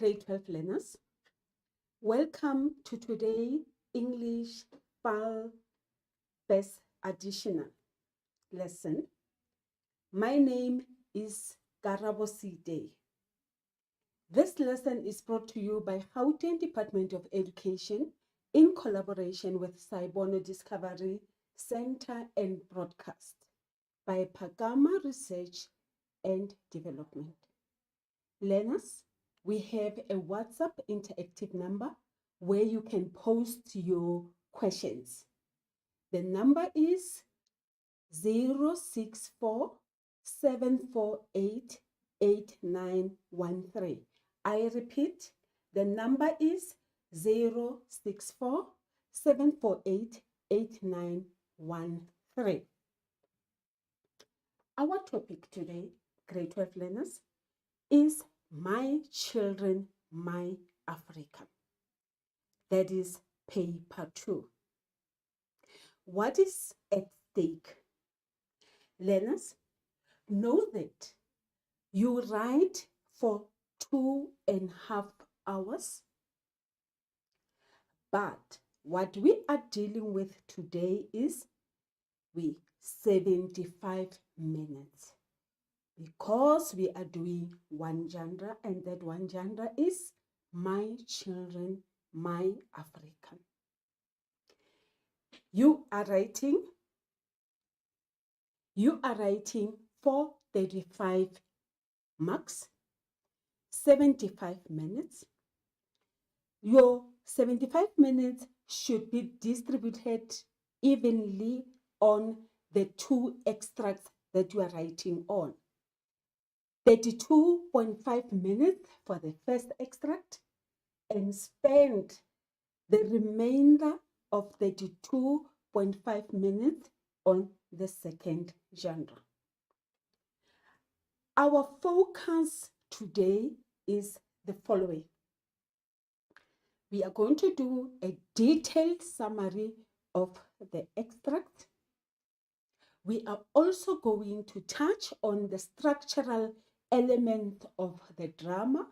grade 12 learners. Welcome to today English PAL Best Additional lesson. My name is Karabo Side. This lesson is brought to you by Gauteng Department of Education in collaboration with Saibono Discovery Center and Broadcast by Pagama Research and Development. Learners, we have a WhatsApp interactive number where you can post your questions. The number is 064 748 8913. I repeat, the number is 064 748 8913. Our topic today, grade 12 learners, is My Children, My Africa. That is paper 2. What is at stake? Learners, know that you write for 2.5 hours, but what we are dealing with today is 75 minutes. Because we are doing one genre, and that one genre is My Children, My Africa. You are writing 435 marks, 75 minutes. Your 75 minutes should be distributed evenly on the 2 extracts that you are writing on. 32.5 minutes for the first extract, and spend the remainder of 32.5 minutes on the second genre. Our focus today is the following. We are going to do a detailed summary of the extract. We are also going to touch on the structural elements of the drama,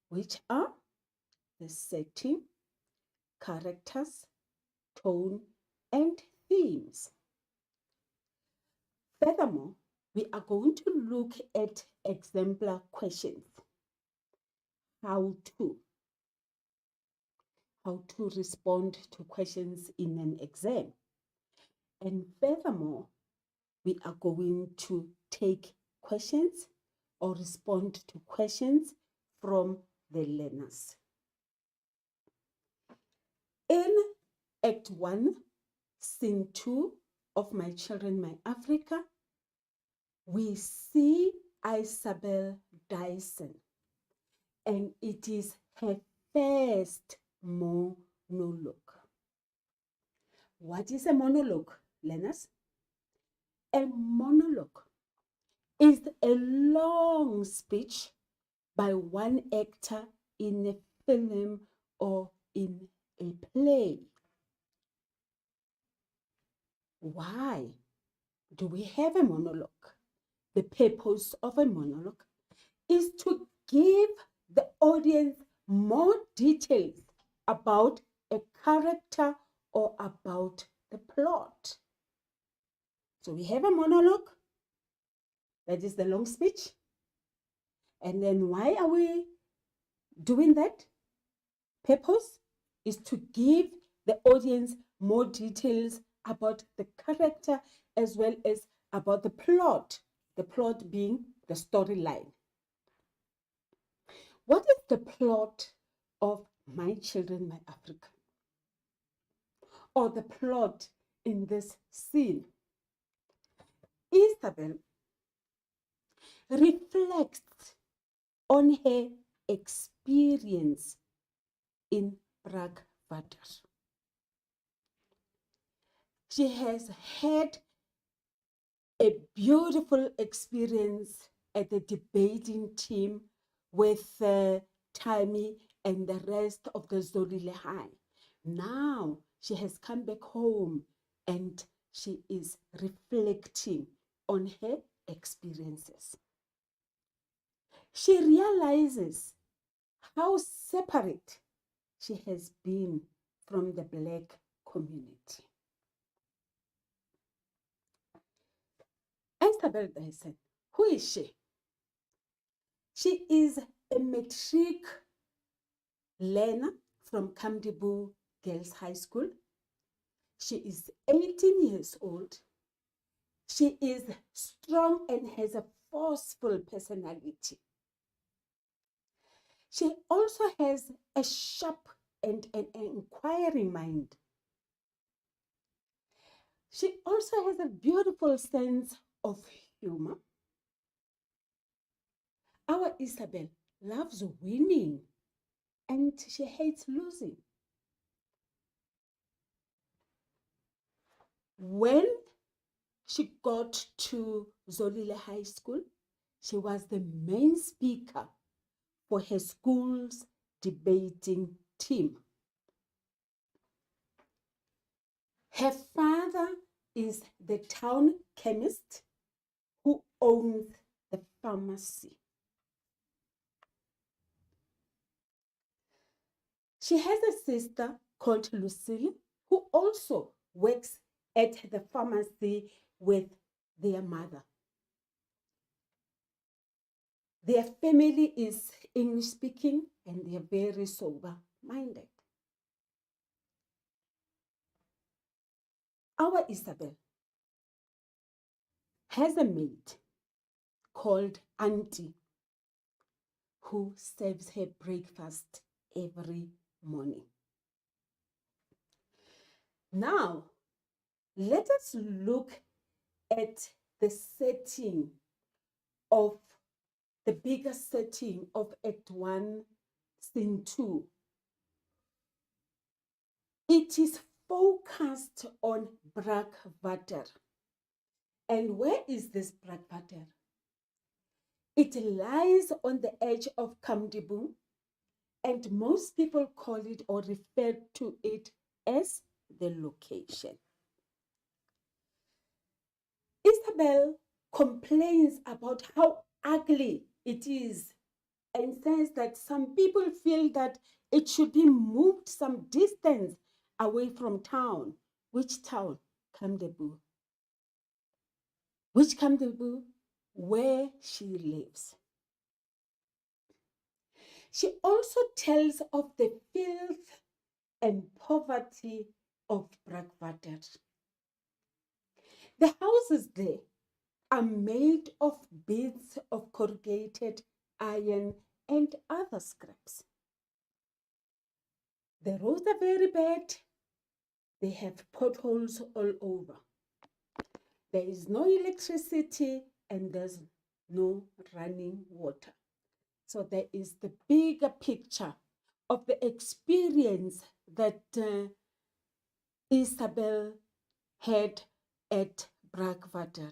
which are the setting, characters, tone, and themes. Furthermore, we are going to look at exemplar questions. How to respond to questions in an exam. And furthermore, we are going to take questions or respond to questions from the learners. In Act 1, Scene 2 of My Children, My Africa, we see Isabel Dyson, and it is her first monologue. What is a monologue, learners? A monologue is a long speech by one actor in a film or in a play. Why do we have a monologue? The purpose of a monologue is to give the audience more details about a character or about the plot. So we have a monologue, that is the long speech. And then why are we doing that? Purpose is to give the audience more details about the character as well as about the plot being the storyline. What is the plot of My Children, My Africa? Or the plot in this scene? Isabel reflects on her experience in Bragwater. She has had a beautiful experience at the debating team with Tammy and the rest of the Zolile High. Now she has come back home and she is reflecting on her experiences. She realizes how separate she has been from the Black community. Isabel Dyson, who is she? She is a matric learner from Kamdibu Girls High School. She is 18 years old. She is strong and has a forceful personality. She also has a sharp and an inquiring mind. She also has a beautiful sense of humor. Our Isabel loves winning and she hates losing. When she got to Zolile High School, she was the main speaker for her school's debating team. Her father is the town chemist who owns the pharmacy. She has a sister called Lucille who also works at the pharmacy with their mother. Their family is English speaking and they are very sober minded. Our Isabel has a maid called Auntie who serves her breakfast every morning. Now, let us look at the setting of the bigger setting of Act 1, Scene 2. It is focused on Brakwater. And where is this Brakwater? It lies on the edge of Kamdibu, and most people call it or refer to it as the location. Isabel complains about how ugly it is and says that some people feel that it should be moved some distance away from town. Which town? Kamdibu. Which Kamdibu? Where she lives. She also tells of the filth and poverty of Brakwater. The houses there are made of bits of corrugated iron and other scraps. The roads are very bad. They have potholes all over. There is no electricity and there's no running water. So there is the bigger picture of the experience that Isabel had at Brakwater.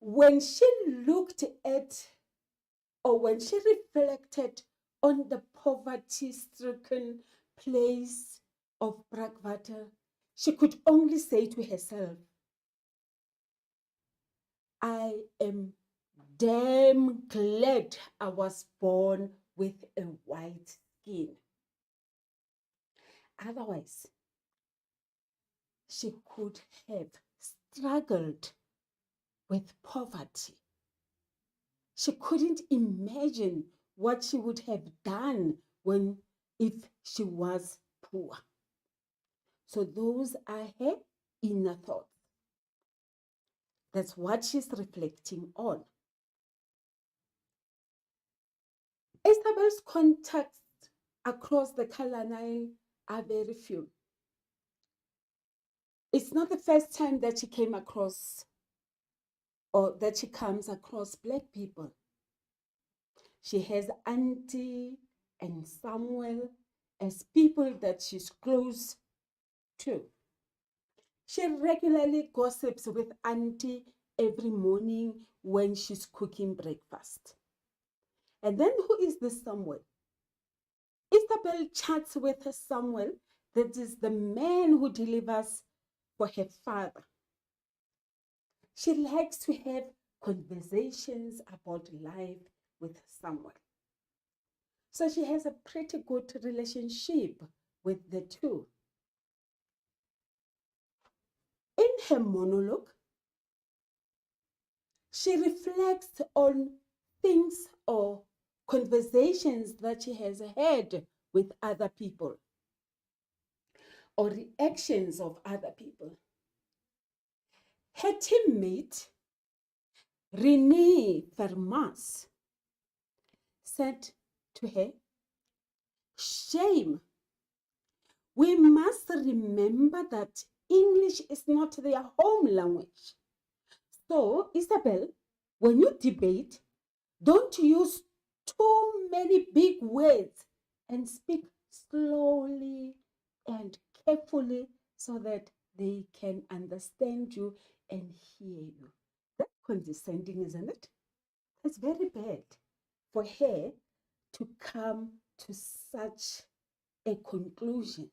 When she looked at or when she reflected on the poverty-stricken place of Brakwater, she could only say to herself, I am damn glad I was born with a white skin. Otherwise, she could have struggled with poverty. She couldn't imagine what she would have done if she was poor. So those are her inner thoughts. That's what she's reflecting on. Isabel's contacts across the Kalahari are very few. It's not the first time that she came across or that she comes across Black people. She has Auntie and Samuel as people that she's close to. She regularly gossips with Auntie every morning when she's cooking breakfast. And then who is this Samuel? Isabel chats with Samuel, that is the man who delivers for her father. She likes to have conversations about life with someone. So she has a pretty good relationship with the two. In her monologue, she reflects on things or conversations that she has had with other people or reactions of other people. Her teammate, Renee Vermas, said to her, "Shame. We must remember that English is not their home language. So, Isabel, when you debate, don't use too many big words and speak slowly and carefully so that they can understand you and hear you." That's condescending, isn't it? It's very bad for her to come to such a conclusion.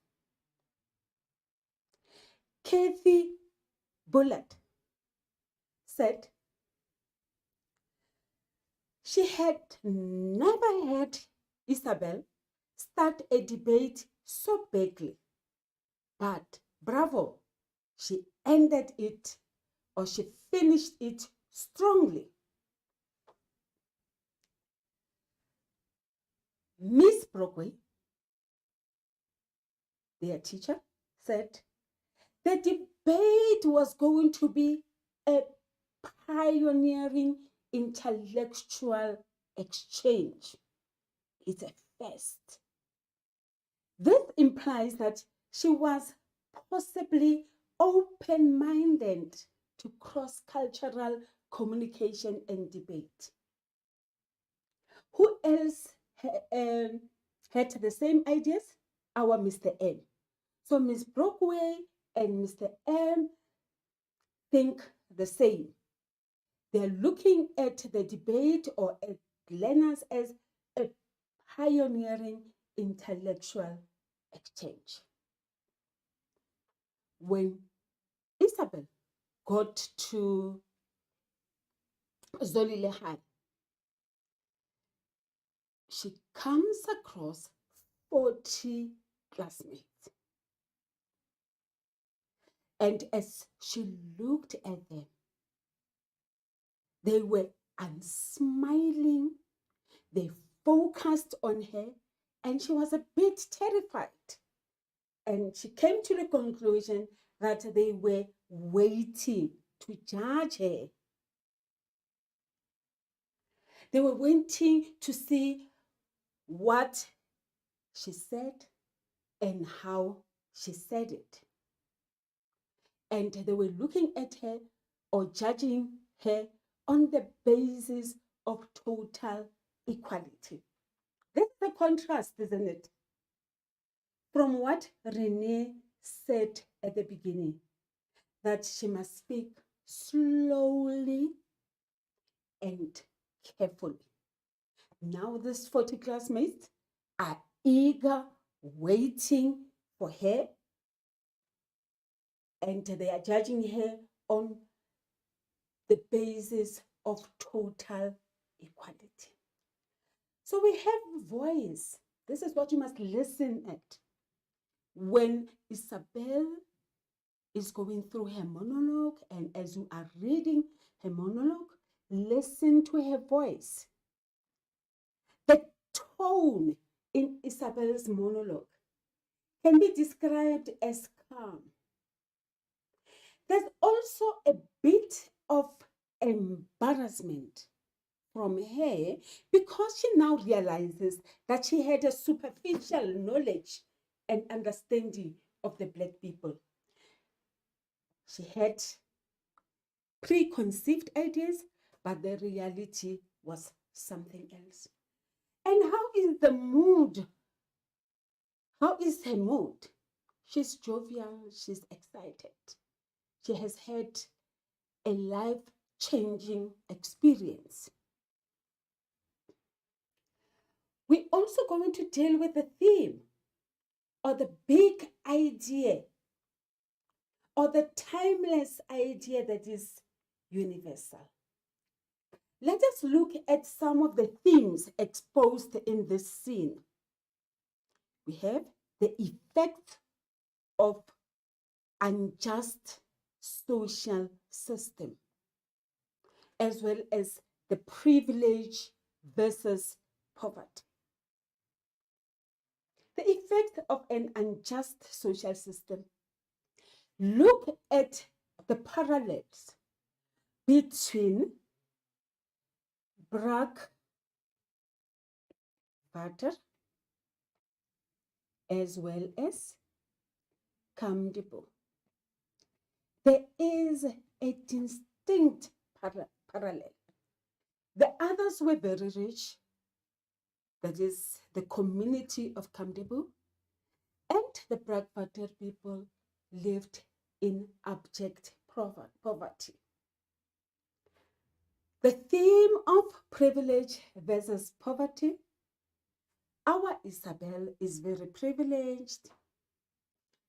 Kathy Bullitt said she had never had Isabel start a debate so badly, but bravo, she ended it or she finished it strongly. Miss Brockway, their teacher, said the debate was going to be a pioneering intellectual exchange. It's a first. This implies that she was possibly open minded to cross cultural communication and debate. Who else had the same ideas? Our Mr. M. So Miss Brockway and Mr. M think the same. They're looking at the debate or at learners as a pioneering intellectual exchange. When Isabel got to Zolile High, she comes across 40 classmates. And as she looked at them, they were unsmiling, they focused on her, and she was a bit terrified. And she came to the conclusion that they were waiting to judge her. They were waiting to see what she said and how she said it. And they were looking at her or judging her on the basis of total equality. That's the contrast, isn't it? From what Renee said at the beginning, that she must speak slowly and carefully. Now these 40 classmates are eager, waiting for her, and they are judging her on the basis of total equality. So we have voice. This is what you must listen at. When Isabel is going through her monologue, and as you are reading her monologue, listen to her voice. The tone in Isabel's monologue can be described as calm. There's also a bit of embarrassment from her because she now realizes that she had a superficial knowledge and understanding of the Black people. She had preconceived ideas, but the reality was something else. And how is the mood? How is her mood? She's jovial, she's excited. She has had a life-changing experience. We're also going to deal with the theme or the big idea or the timeless idea that is universal. Let us look at some of the themes exposed in this scene. We have the effect of unjust social system, as well as the privilege versus poverty. The effect of an unjust social system. Look at the parallels between Bragg Vater as well as Kamdibo. There is a distinct parallel. The others were very rich, that is the community of Kamdibo, and the Bragg Vater people lived in abject poverty. The theme of privilege versus poverty. Our Isabel is very privileged.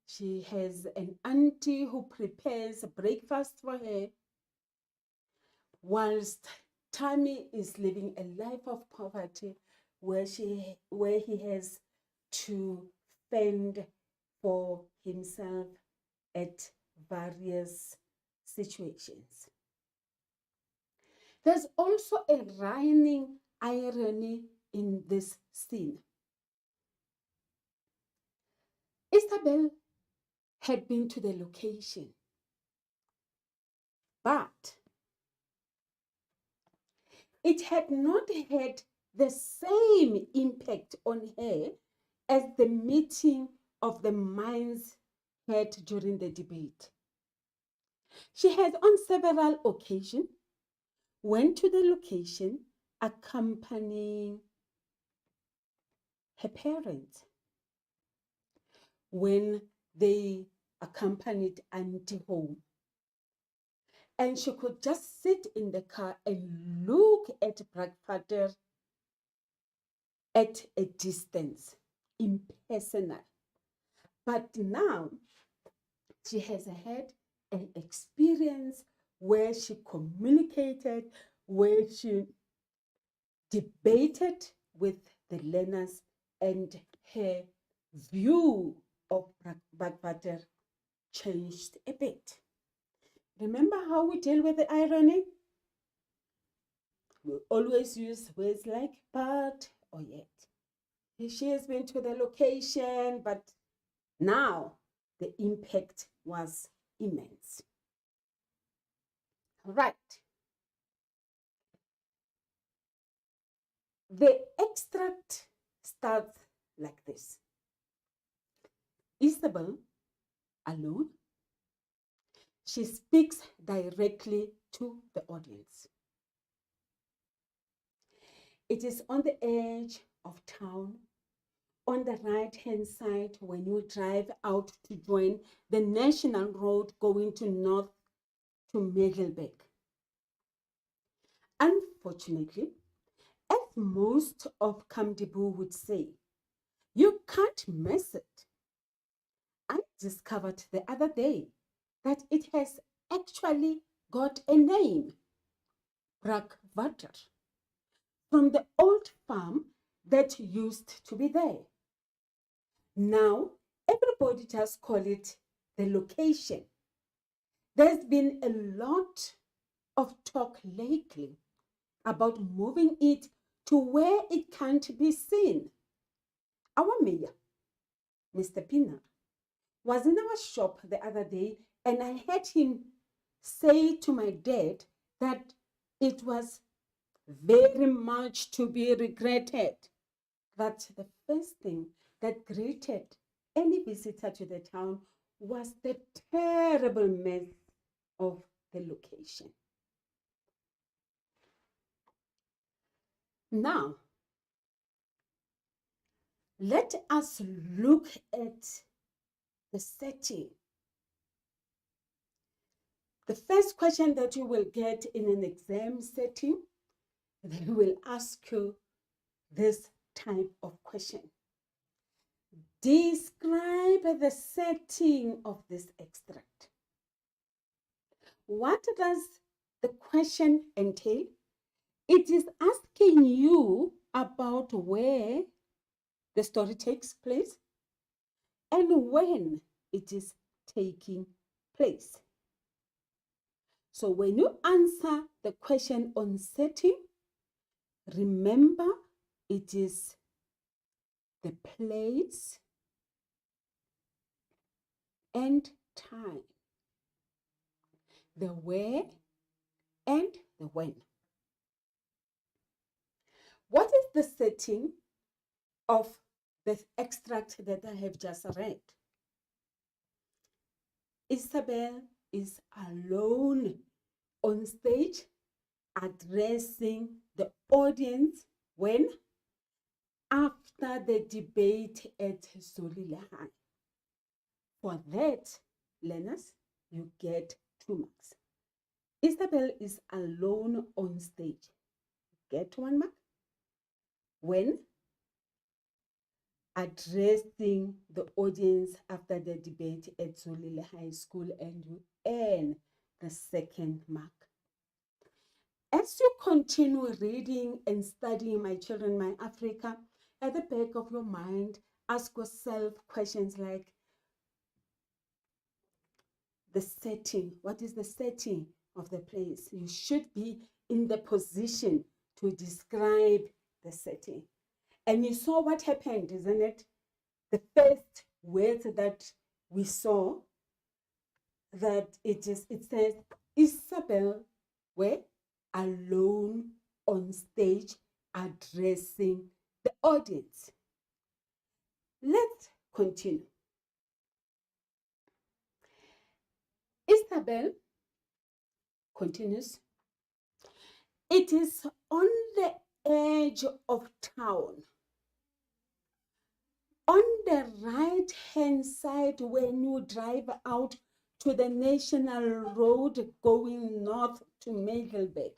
She has an auntie who prepares breakfast for her, whilst Tammy is living a life of poverty where he has to fend for himself at various situations. There's also a running irony in this scene. Isabel had been to the location, but it had not had the same impact on her as the meeting of the minds had during the debate. She had on several occasions went to the location accompanying her parents. When they accompanied Auntie home, and she could just sit in the car and look at Bragg Vater at a distance, impersonal. But now she has had an experience where she communicated, where she debated with the learners, and her view of Bragg Vater changed a bit. Remember how we deal with the irony? We always use words like but or yet. She has been to the location, but now the impact was immense. Right. The extract starts like this. Isabel, alone, she speaks directly to the audience. It is on the edge of town, on the right-hand side when you drive out to join the national road going to north to Middelburg. Unfortunately, as most of Kamdibo would say, you can't miss it. I discovered the other day that it has actually got a name, Bragg Vater, from the old farm that used to be there. Now, everybody just call it the location. There's been a lot of talk lately about moving it to where it can't be seen. Our mayor, Mr. Pienaar, was in our shop the other day, and I heard him say to my dad that it was very much to be regretted that the first thing that greeted any visitor to the town was the terrible mess of the location. Now, let us look at the setting. The first question that you will get in an exam setting, they will ask you this type of question. Describe the setting of this extract. What does the question entail? It is asking you about where the story takes place and when it is taking place. So when you answer the question on setting, remember it is the place and time, the where and the when. What is the setting of the extract that I have just read? Isabel is alone on stage addressing the audience when? After the debate at Solile High. For that, learners, you get 2 marks. Isabel is alone on stage. Get 1 mark. When? Addressing the audience after the debate at Solile High School, and you earn the 2nd mark. As you continue reading and studying, my children, my Africa, at the back of your mind, ask yourself questions like the setting. What is the setting of the place? You should be in the position to describe the setting. And you saw what happened, isn't it? The first word that we saw, that it says Isabel were alone on stage addressing the audience. Let's continue. Isabel continues. It is on the edge of town. On the right-hand side, when you drive out to the National Road going north to Middelburg.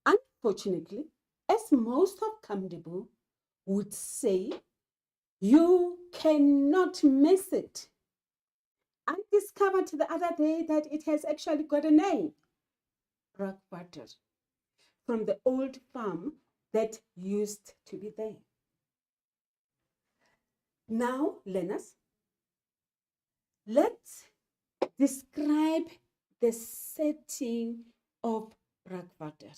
Unfortunately, as most of Kamdebo would say, you cannot miss it. I discovered the other day that it has actually got a name, Brakwater, from the old farm that used to be there. Now, learners, let's describe the setting of Brakwater.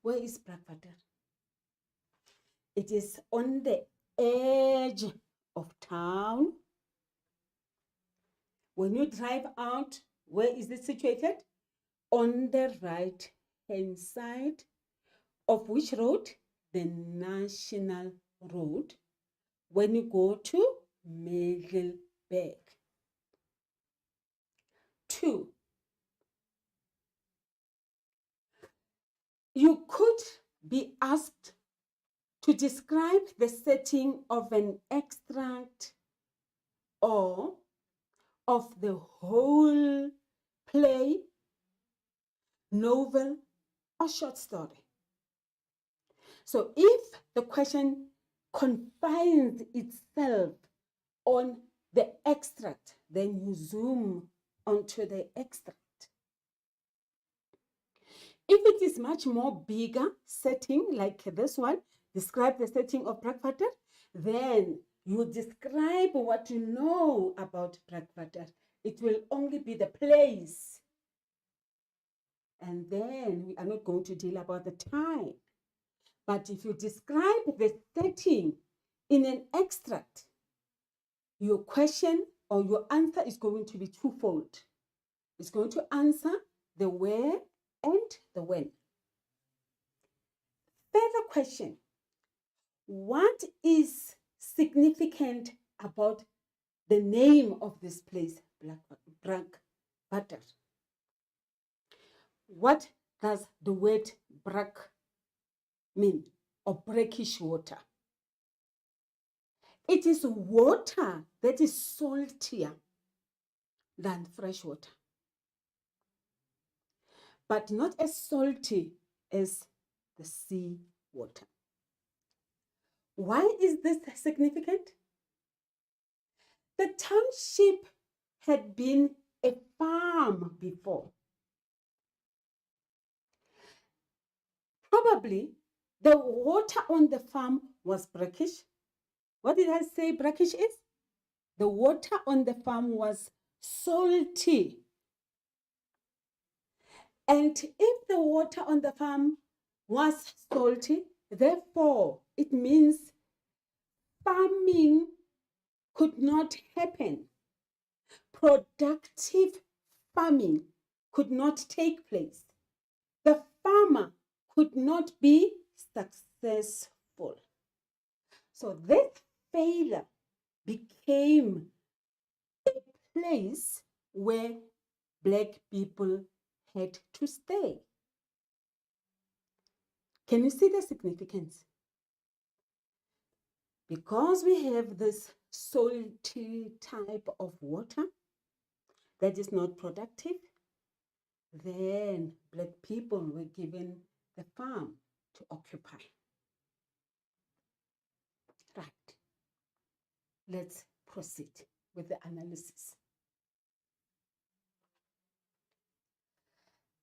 Where is Brakwater? It is on the edge of town. When you drive out, where is it situated? On the right-hand side of which road? The National Road. When you go to Middelburg. 2. You could be asked to describe the setting of an extract or of the whole play, novel, or short story. So if the question confines itself on the extract, then you zoom onto the extract. If it is much more bigger setting, like this one, describe the setting of Brakwater, then you describe what you know about Brakwater. It will only be the place. And then we are not going to deal about the time. But if you describe the setting in an extract, your question or your answer is going to be twofold. It's going to answer the where and the when. Further question. What is significant about the name of this place, Brakwater? What does the word brak mean, or brackish water? It is water that is saltier than fresh water, but not as salty as the sea water. Why is this significant? The township had been a farm before. Probably the water on the farm was brackish. What did I say brackish is? The water on the farm was salty. And if the water on the farm was salty, therefore it means farming could not happen. Productive farming could not take place. The farmer could not be successful. So this failure became a place where Black people had to stay. Can you see the significance? Because we have this salty type of water that is not productive, then Black people were given the farm to occupy. Right. Let's proceed with the analysis.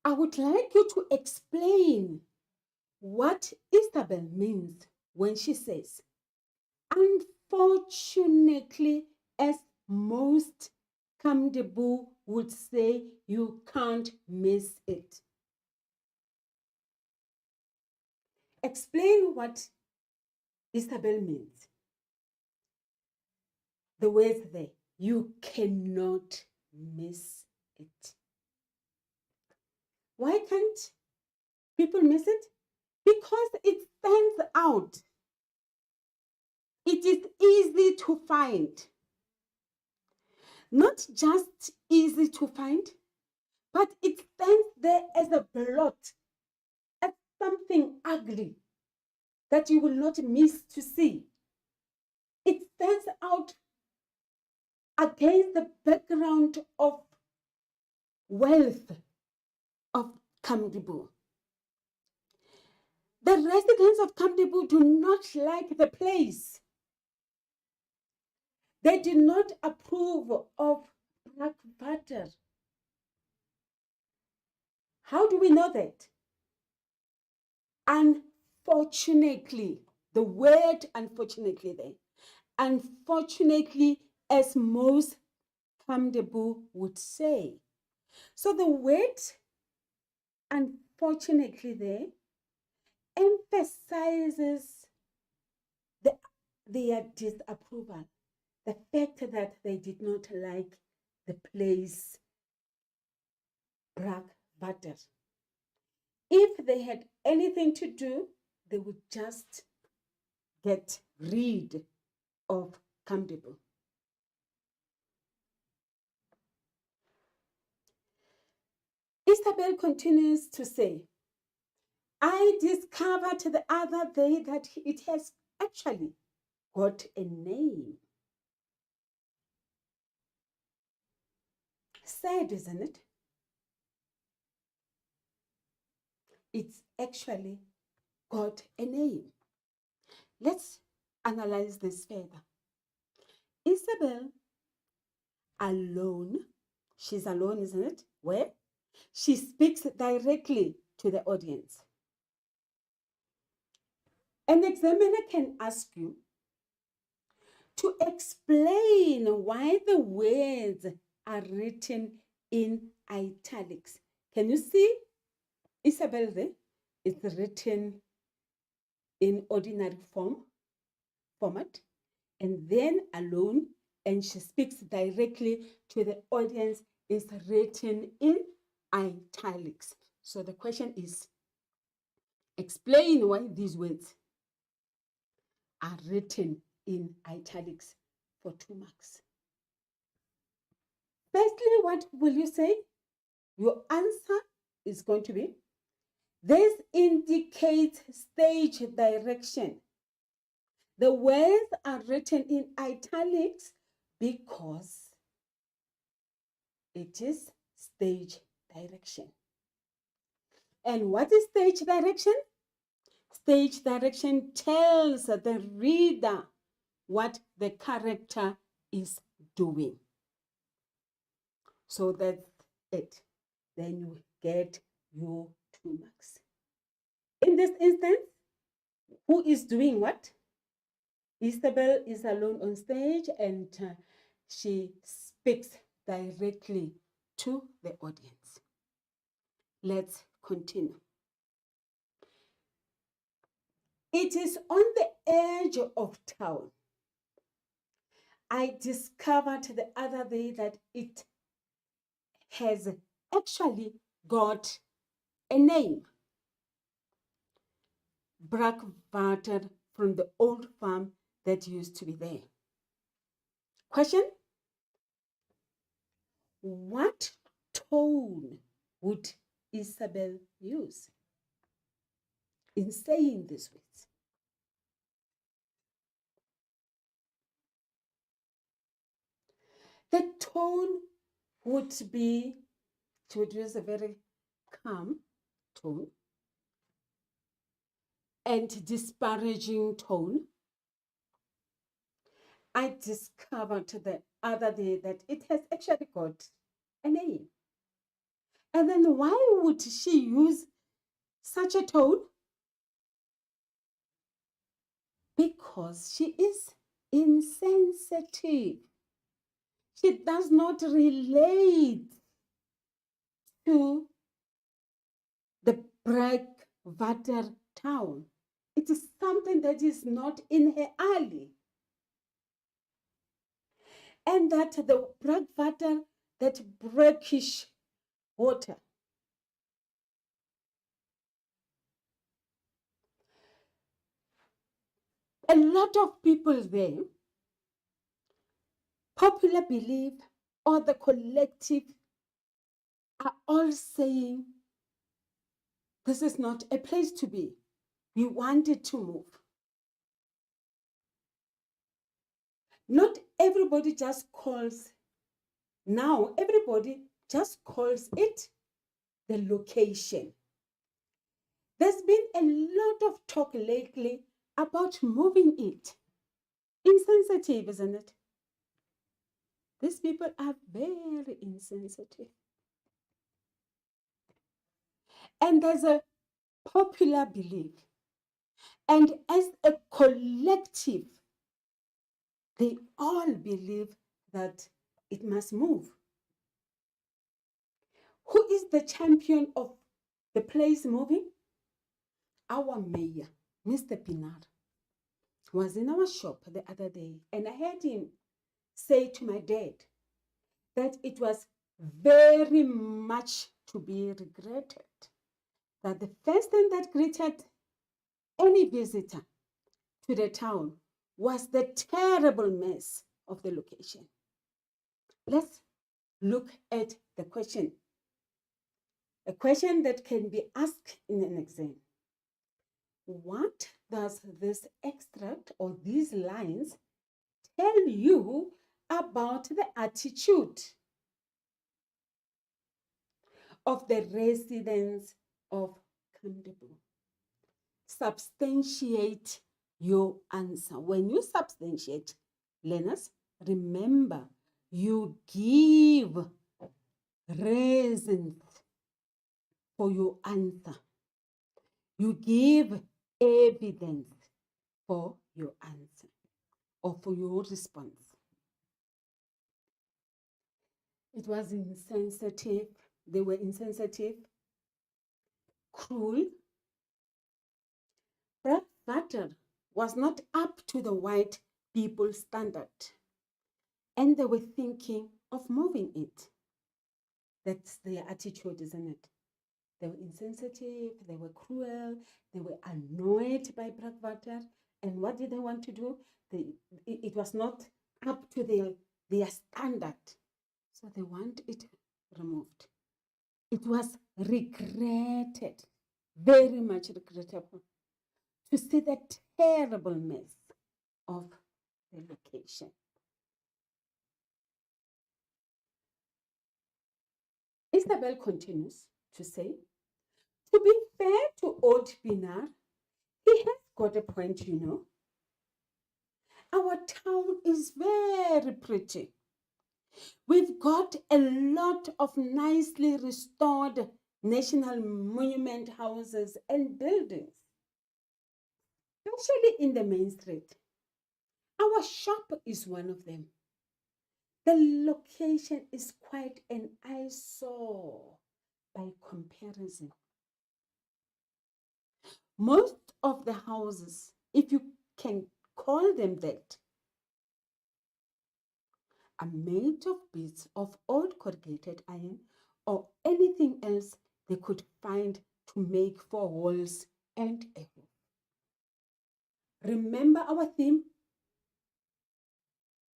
I would like you to explain what Isabel means when she says, unfortunately, as most Kamdebu would say, you can't miss it. Explain what Isabel means. The words there, you cannot miss it. Why can't people miss it? Because it stands out. It is easy to find. Not just easy to find, but it stands there as a blot, as something ugly that you will not miss to see. It stands out against the background of wealth of Kamdebu. The residents of Kamdebu do not like the place. They did not approve of Brakvater. How do we know that? Unfortunately, the word unfortunately there. Unfortunately, as most Kamdebu would say. So the word unfortunately there emphasizes their disapproval, the fact that they did not like the place Brakvater. If they had anything to do, they would just get rid of Kamdebu. Isabel continues to say, I discovered the other day that it has actually got a name. Sad, isn't it? It's actually got a name. Let's analyze this further. Isabel alone, she's alone, isn't it? Where? She speaks directly to the audience. An examiner can ask you to explain why the words are written in italics. Can you see Isabel there? It's written in ordinary format, and then alone, and she speaks directly to the audience, is written in italics. So the question is, explain why these words are written in italics for 2 marks. Firstly, what will you say? Your answer is going to be, this indicates stage direction. The words are written in italics because it is stage direction. And what is stage direction? Stage direction tells the reader what the character is doing. So that's it. Then you get your 2 marks. In this instance, who is doing what? Isabel is alone on stage and she speaks directly to the audience. Let's continue. It is on the edge of town. I discovered the other day that it has actually got a name. Brakwater, from the old farm that used to be there. Question: what tone would Isabel use in saying these words? The tone would be, she would use a very calm tone and disparaging tone. I discovered the other day that it has actually got a name. And then why would she use such a tone? Because she is insensitive. She does not relate to the Brakwater town. It is something that is not in her alley. And that the Brakwater, that brackish water, a lot of people there, popular belief or the collective, are all saying this is not a place to be. We want it to move. Not everybody just calls, now everybody just calls it the location. There's been a lot of talk lately about moving it. Insensitive, isn't it? These people are very insensitive. And there's a popular belief. And as a collective, they all believe that it must move. Who is the champion of the place moving? Our mayor, Mr. Pinar, was in our shop the other day, and I heard him say to my dad that it was very much to be regretted that the first thing that greeted any visitor to the town was the terrible mess of the location. Let's look at the question. A question that can be asked in an exam. What does this extract or these lines tell you about the attitude of the residents of Kamdebo? Substantiate your answer. When you substantiate, learners, remember, you give reasons for your answer. You give evidence for your answer or for your response. It was insensitive. They were insensitive, cruel. Brakwater was not up to the white people standard. And they were thinking of moving it. That's their attitude, isn't it? They were insensitive, they were cruel, they were annoyed by Brakwater. And what did they want to do? It was not up to their standard. So they want it removed. It was regretted, very much regrettable, to see the terrible mess of the location. Isabel continues to say, to be fair to old Pinar, he has got a point, you know. Our town is very pretty. We've got a lot of nicely restored national monument houses and buildings, especially in the main street. Our shop is one of them. The location is quite an eyesore by comparison. Most of the houses, if you can call them that, are made of bits of old corrugated iron or anything else they could find to make 4 walls and a roof. Remember our theme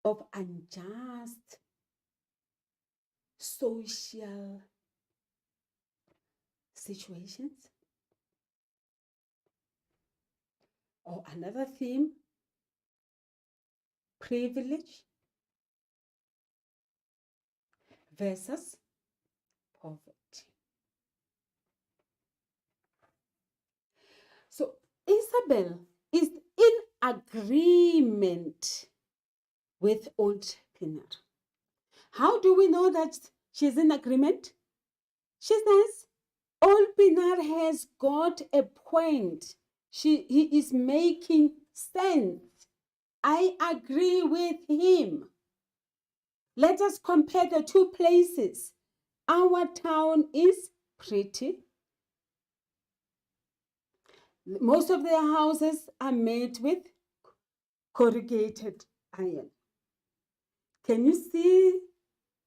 of unjust social situations? Or another theme, privilege versus poverty. So Isabel is in agreement with old Pinar. How do we know that she's in agreement? She says, old Pinar has got a point. He is making sense. I agree with him. Let us compare the two places. Our town is pretty. Most of their houses are made with corrugated iron. Can you see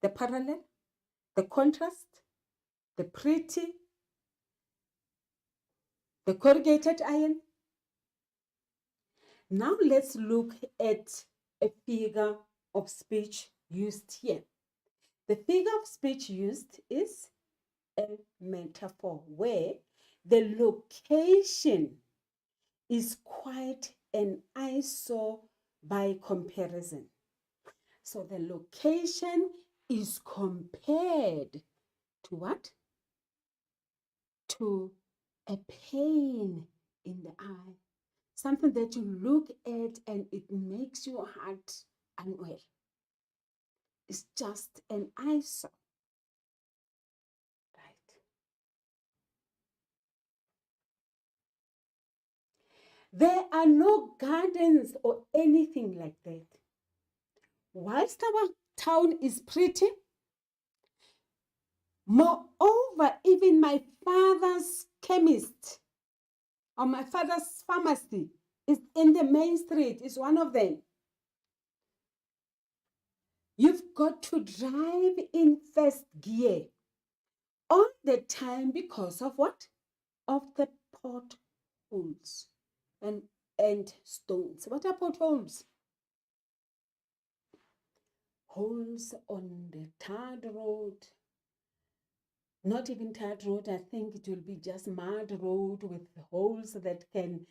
the parallel, the contrast, the pretty, the corrugated iron? Now let's look at a figure of speech used here. The figure of speech used is a metaphor where the location is quite an eyesore by comparison. So the location is compared to what? To a pain in the eye. Something that you look at and it makes your heart unwell. It's just an eyesore. Right. There are no gardens or anything like that. Whilst our town is pretty, moreover, even my father's chemist or my father's pharmacy is in the main street, is one of them. You've got to drive in first gear all the time because of what? Of the potholes and stones. What are potholes? Holes on the tarred road. Not even tarred road, I think it will be just mud road with holes that can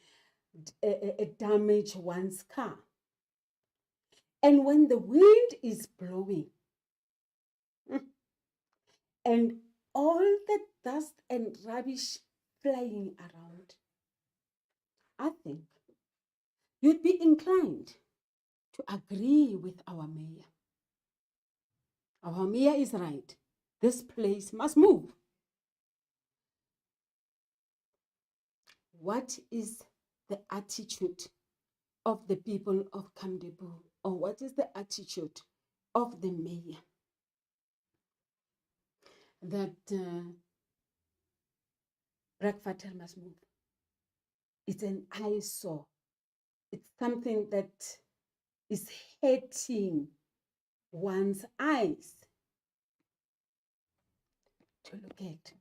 damage one's car. And when the wind is blowing and all the dust and rubbish flying around, I think you'd be inclined to agree with our mayor. Our mayor is right. This place must move. What is the attitude of the people of Kamdebu? Or what is the attitude of the mayor? That Brakwater must move. It's an eyesore. It's something that is hurting one's eyes to look at.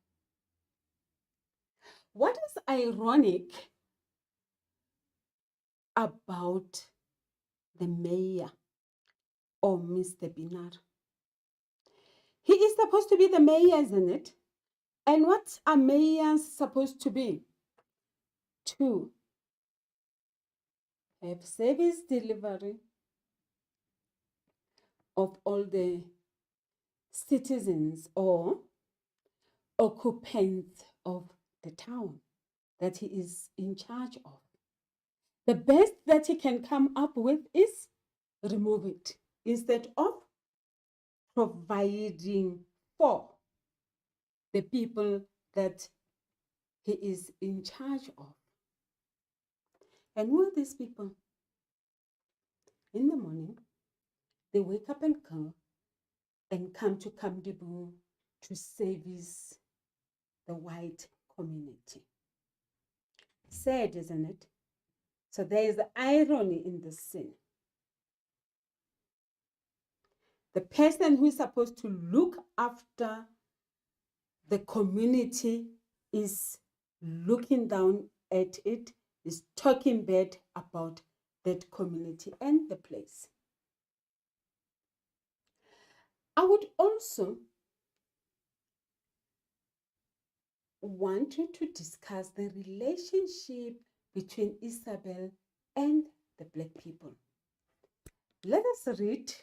What is ironic about the mayor or Mr. Pinar? He is supposed to be the mayor, isn't it? And what are mayors supposed to be? To have service delivery of all the citizens or occupants of the town that he is in charge of. The best that he can come up with is remove it instead of providing for the people that he is in charge of. And who are these people? In the morning, they wake up and come to Kamdibu to service the white community. Sad, isn't it? So there is irony in the sin. The person who is supposed to look after the community is looking down at it, is talking bad about that community and the place. I would also want you to discuss the relationship between Isabel and the Black people. Let us read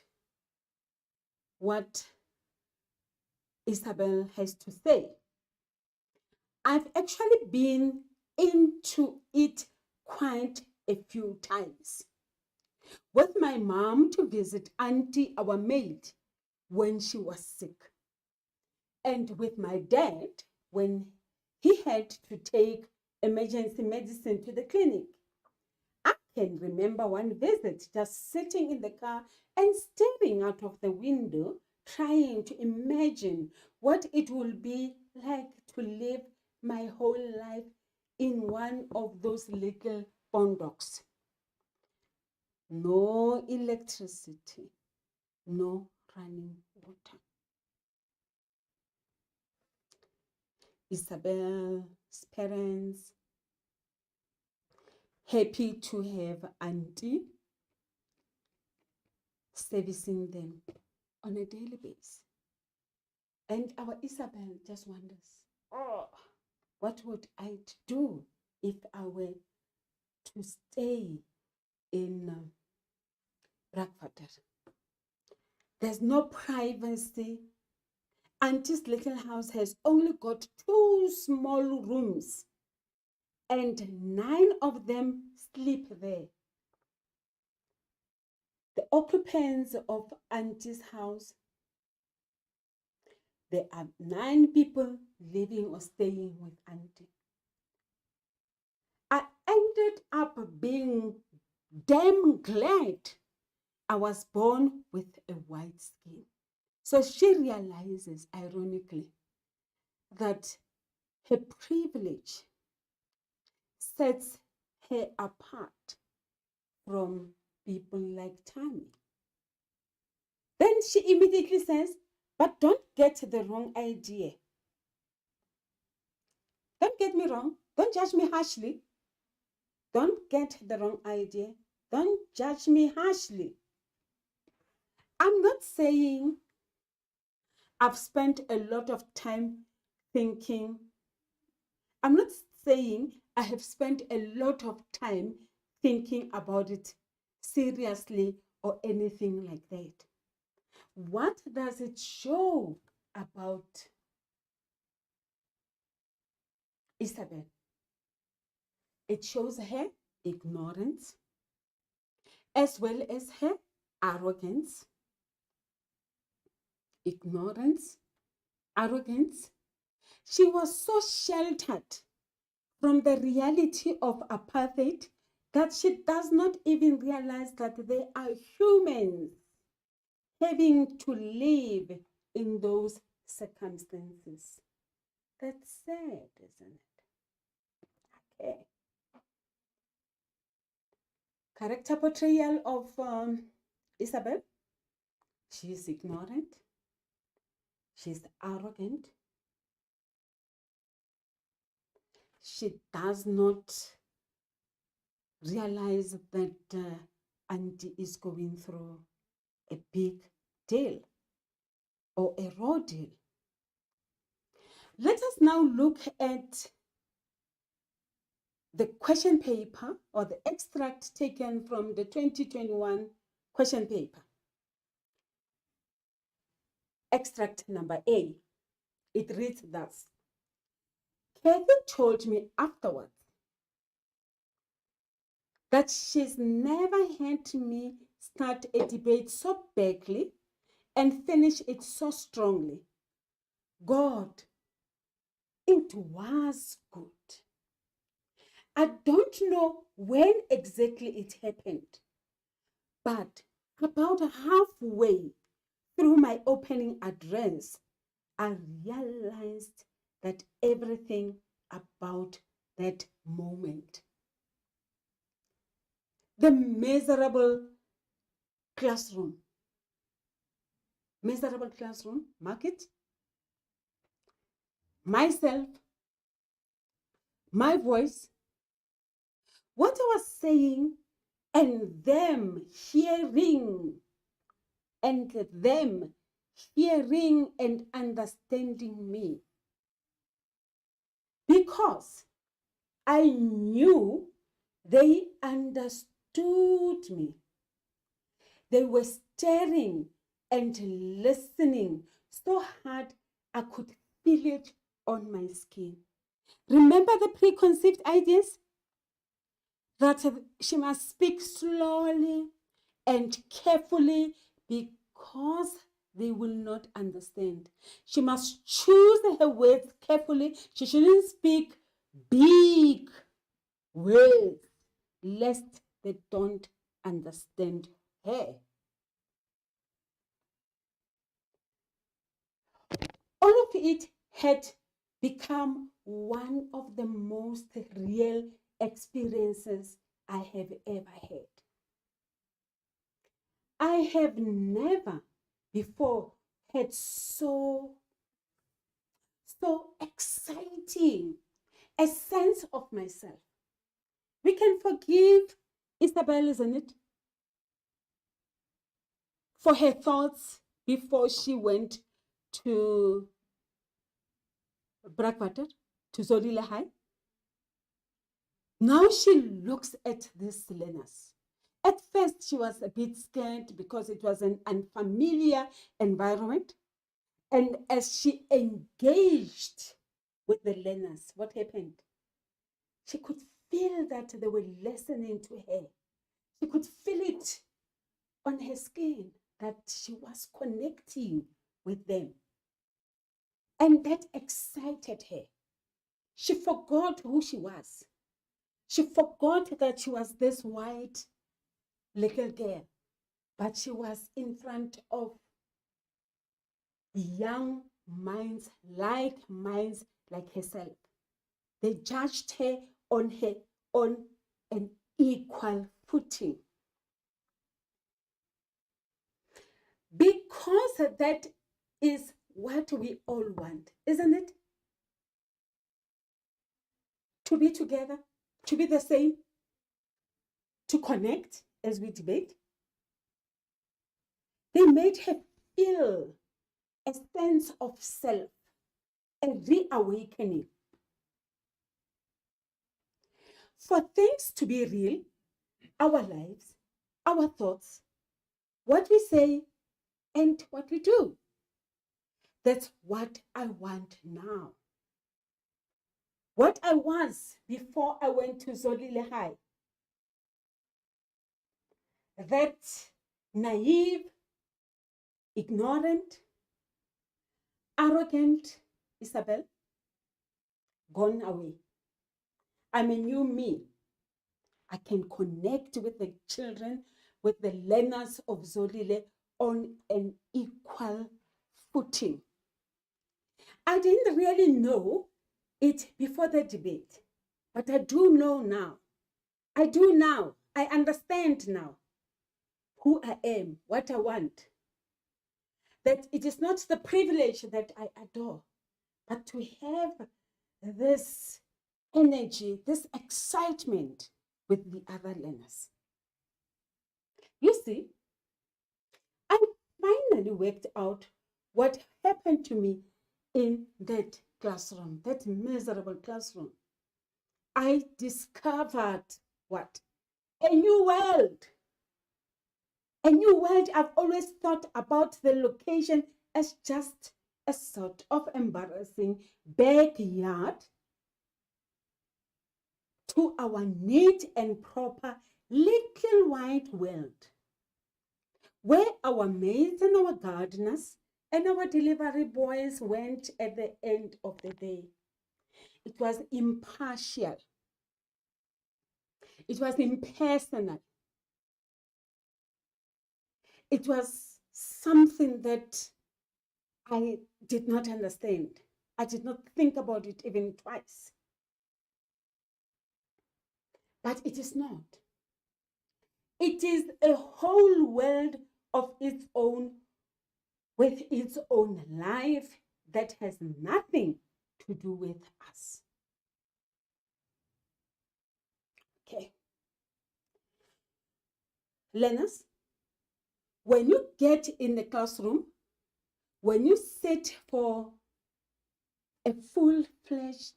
what Isabel has to say. I've actually been into it quite a few times. With my mom to visit Auntie, our maid, when she was sick. And with my dad when he had to take emergency medicine to the clinic. I can remember one visit just sitting in the car and staring out of the window, trying to imagine what it will be like to live my whole life in one of those little bondocs. No electricity, no running water. Isabel's parents happy to have Auntie servicing them on a daily basis. And our Isabel just wonders, oh, what would I do if I were to stay in Brakwater? There's no privacy. Auntie's little house has only got 2 small rooms, and 9 of them sleep there. The occupants of Auntie's house, there are 9 people living or staying with Auntie. I ended up being damn glad I was born with a white skin. So she realizes, ironically, that her privilege sets her apart from people like Tammy. Then she immediately says, but don't get the wrong idea. Don't get me wrong. Don't judge me harshly. Don't get the wrong idea. Don't judge me harshly. I'm not saying I've spent a lot of time thinking. I'm not saying I have spent a lot of time thinking about it seriously or anything like that. What does it show about Isabel? It shows her ignorance as well as her arrogance. Ignorance, arrogance. She was so sheltered from the reality of apartheid that she does not even realize that they are humans having to live in those circumstances. That's sad, isn't it? Okay. Character portrayal of Isabel. She is ignorant. She's arrogant. She does not realize that Auntie is going through a big deal or a raw deal. Let us now look at the question paper or the extract taken from the 2021 question paper. Extract number A. It reads thus. Kathy told me afterwards that she's never had me start a debate so badly and finish it so strongly. God, It was good. I don't know when exactly it happened, but about halfway through my opening address, I realized that everything about that moment, the classroom, miserable classroom, mark it, myself, my voice, what I was saying, and them hearing and understanding me. Because I knew they understood me. They were staring and listening so hard I could feel it on my skin. Remember the preconceived ideas? That she must speak slowly and carefully because they will not understand. She must choose her words carefully. She shouldn't speak big words lest they don't understand her. All of it had become one of the most real experiences I have ever had. I have never before had so exciting a sense of myself. We can forgive Isabel, isn't it, for her thoughts before she went to Brakwater, to Zolile High. Now she looks at these learners. At first, she was a bit scared because it was an unfamiliar environment. And as she engaged with the learners, what happened? She could feel that they were listening to her. She could feel it on her skin that she was connecting with them. And that excited her. She forgot who she was. She forgot that she was this white little girl, but she was in front of young minds like herself. They judged her on an equal footing. Because that is what we all want, isn't it? To be together, to be the same, to connect as we debate. They made her feel a sense of self, a reawakening. For things to be real, our lives, our thoughts, what we say, and what we do. That's what I want now. What I was before I went to Zolile High. That naive, ignorant, arrogant Isabel, gone away. I'm a new me. I can connect with the children, with the learners of Zolile on an equal footing. I didn't really know it before the debate, but I do know now. I do now. I understand now who I am, what I want. That it is not the privilege that I adore, but to have this energy, this excitement with the other learners. You see, I finally worked out what happened to me in that classroom, that miserable classroom. I discovered what? A new world. A new world. I've always thought about the location as just a sort of embarrassing backyard to our neat and proper little white world, where our maids and our gardeners and our delivery boys went at the end of the day. It was impartial. It was impersonal. It was something that I did not understand. I did not think about it even twice. But it is not. It is a whole world of its own, with its own life that has nothing to do with us. Okay. Learners, when you get in the classroom, when you sit for a full-fledged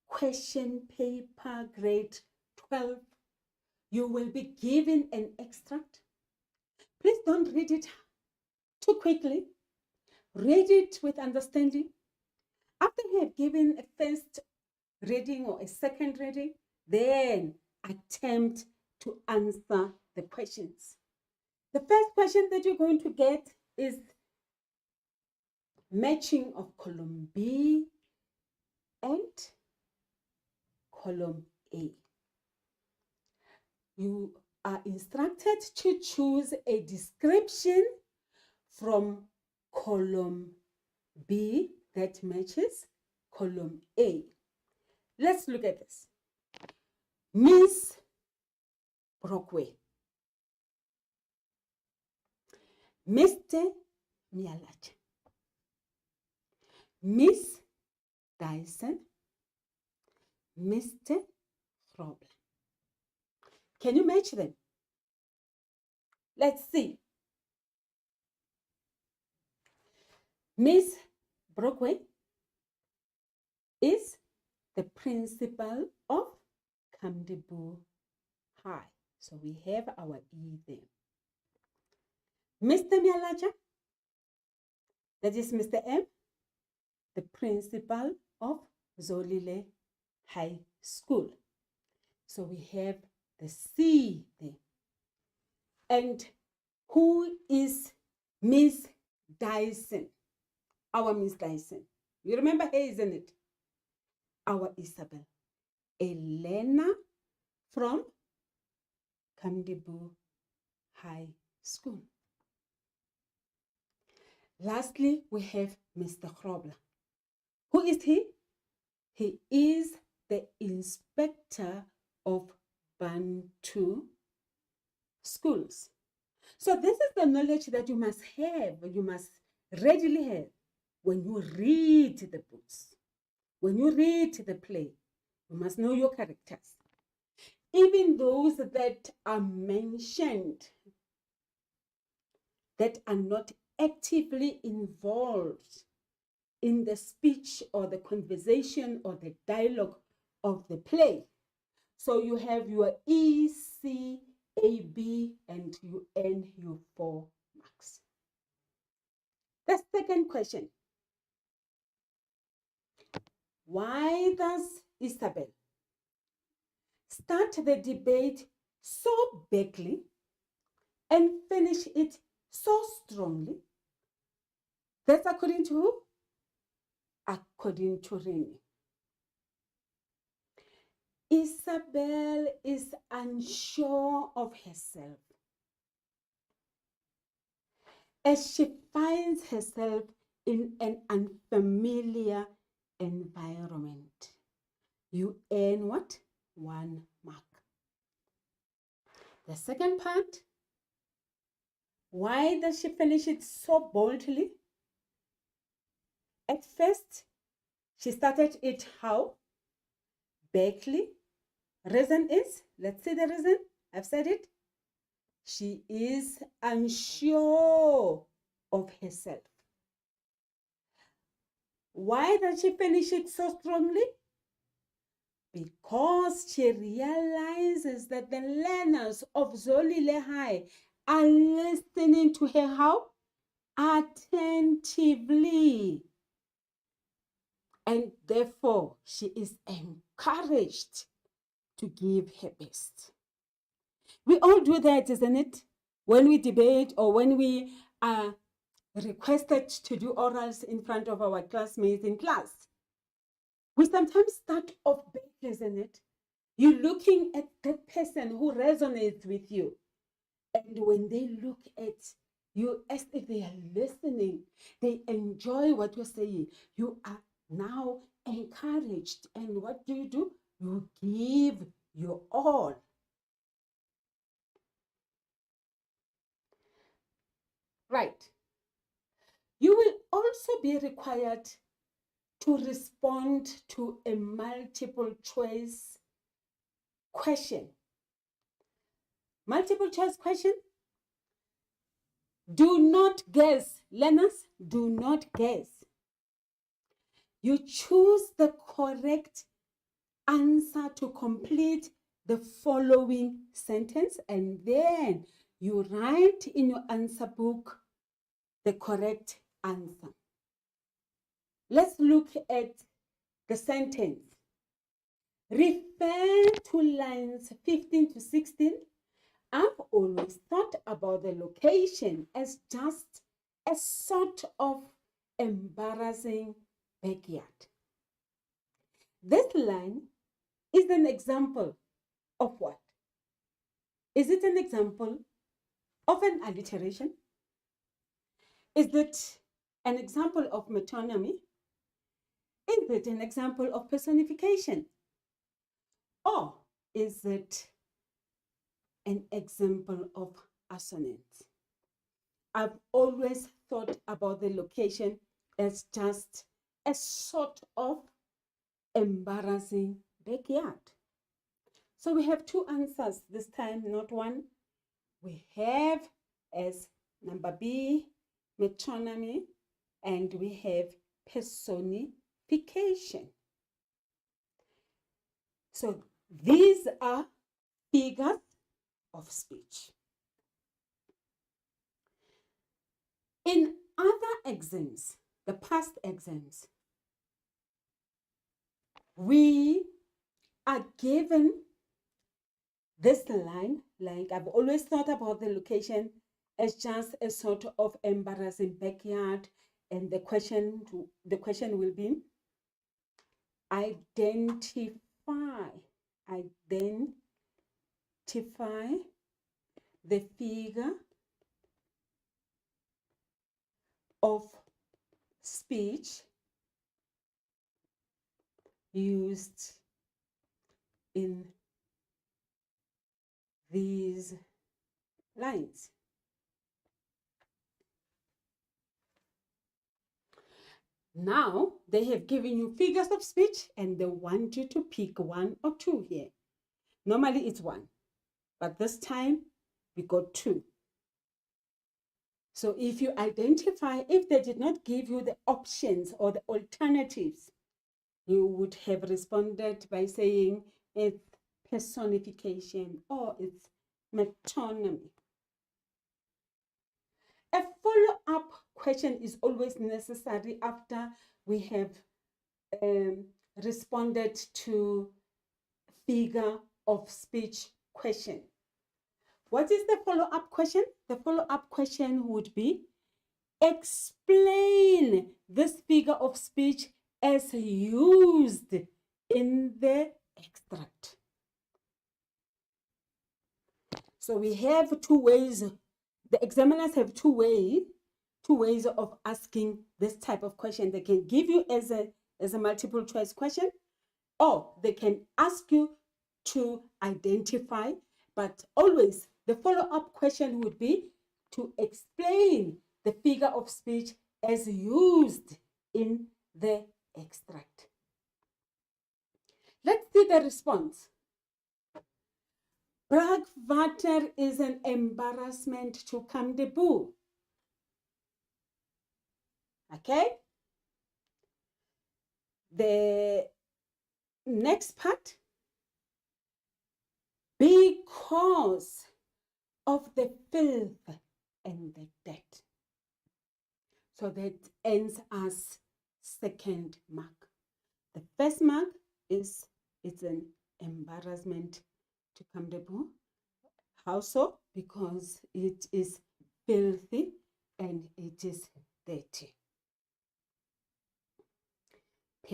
question paper, grade 12, you will be given an extract. Please don't read it too quickly. Read it with understanding. After you have given a first reading or a second reading, then attempt to answer the questions. The first question that you're going to get is matching of column B and column A. You are instructed to choose a description from column B that matches column A. Let's look at this. Miss Brockway, Mr. Mialacha, Miss Dyson, Mr. Grobler. Can you match them? Let's see. Miss Brockway is the principal of Kamdibu High. So we have our E there. Mr. Mialacha, that is Mr. M, the principal of Zolile High School. So we have the C there. And who is Miss Dyson? Our Miss Dyson. You remember her, isn't it? Our Isabel. Elena from Kamdibu High School. Lastly, we have Mr. Grobler. Who is he? He is the inspector of Bantu schools. So this is the knowledge that you must have, you must readily have when you read the books, when you read the play. You must know your characters. Even those that are mentioned that are not actively involved in the speech or the conversation or the dialogue of the play. So you have your E, C, A, B, and you earn your 4 marks. The second question. Why does Isabel start the debate so badly and finish it so strongly? That's according to who? According to Rennie. Isabel is unsure of herself as she finds herself in an unfamiliar environment. You earn what? 1 mark. The second part, why does she finish it so boldly? At first, she started it how? Badly. Reason is, let's see the reason. I've said it. She is unsure of herself. Why does she finish it so strongly? Because she realizes that the learners of Zolile High are listening to her how? Attentively. And therefore, she is encouraged to give her best. We all do that, isn't it? When we debate or when we are requested to do orals in front of our classmates in class. We sometimes start off big, isn't it? You're looking at that person who resonates with you. And when they look at you as if they are listening, they enjoy what you're saying, you are now encouraged. And what do? You give your all. Right. You will also be required to respond to a multiple choice question. Multiple choice question. Do not guess. Learners, do not guess. You choose the correct answer to complete the following sentence, and then you write in your answer book the correct answer. Let's look at the sentence. Refer to lines 15 to 16. I've always thought about the location as just a sort of embarrassing backyard. This line is an example of what? Is it an example of an alliteration? Is it an example of metonymy? Is it an example of personification? Or is it an example of assonance? I've always thought about the location as just a sort of embarrassing backyard. So we have two answers this time, not one. We have as number B, metonymy, and we have personification. So these are figures of speech. In other exams, the past exams, we are given this line, like I've always thought about the location as just a sort of embarrassing backyard, and the question will be identify the figure of speech used in these lines. Now they have given you figures of speech and they want you to pick one or two here. Normally it's one, but this time we got two. So if you identify, if they did not give you the options or the alternatives, you would have responded by saying it's personification or it's metonymy. A follow-up question is always necessary after we have responded to figure of speech question. What is the follow-up question? The follow-up question would be, explain this figure of speech as used in the extract. So we have two ways. The examiners have two ways of asking this type of question. They can give you as a multiple choice question, or they can ask you to identify, but always the follow-up question would be to explain the figure of speech as used in the extract. Let's see the response. Braakwater is an embarrassment to Kamdeboe. Okay? The next part, because of the filth and the dirt. So that ends as second mark. The first mark is it's an embarrassment to Kamdeboe. How so? Because it is filthy and it is dirty.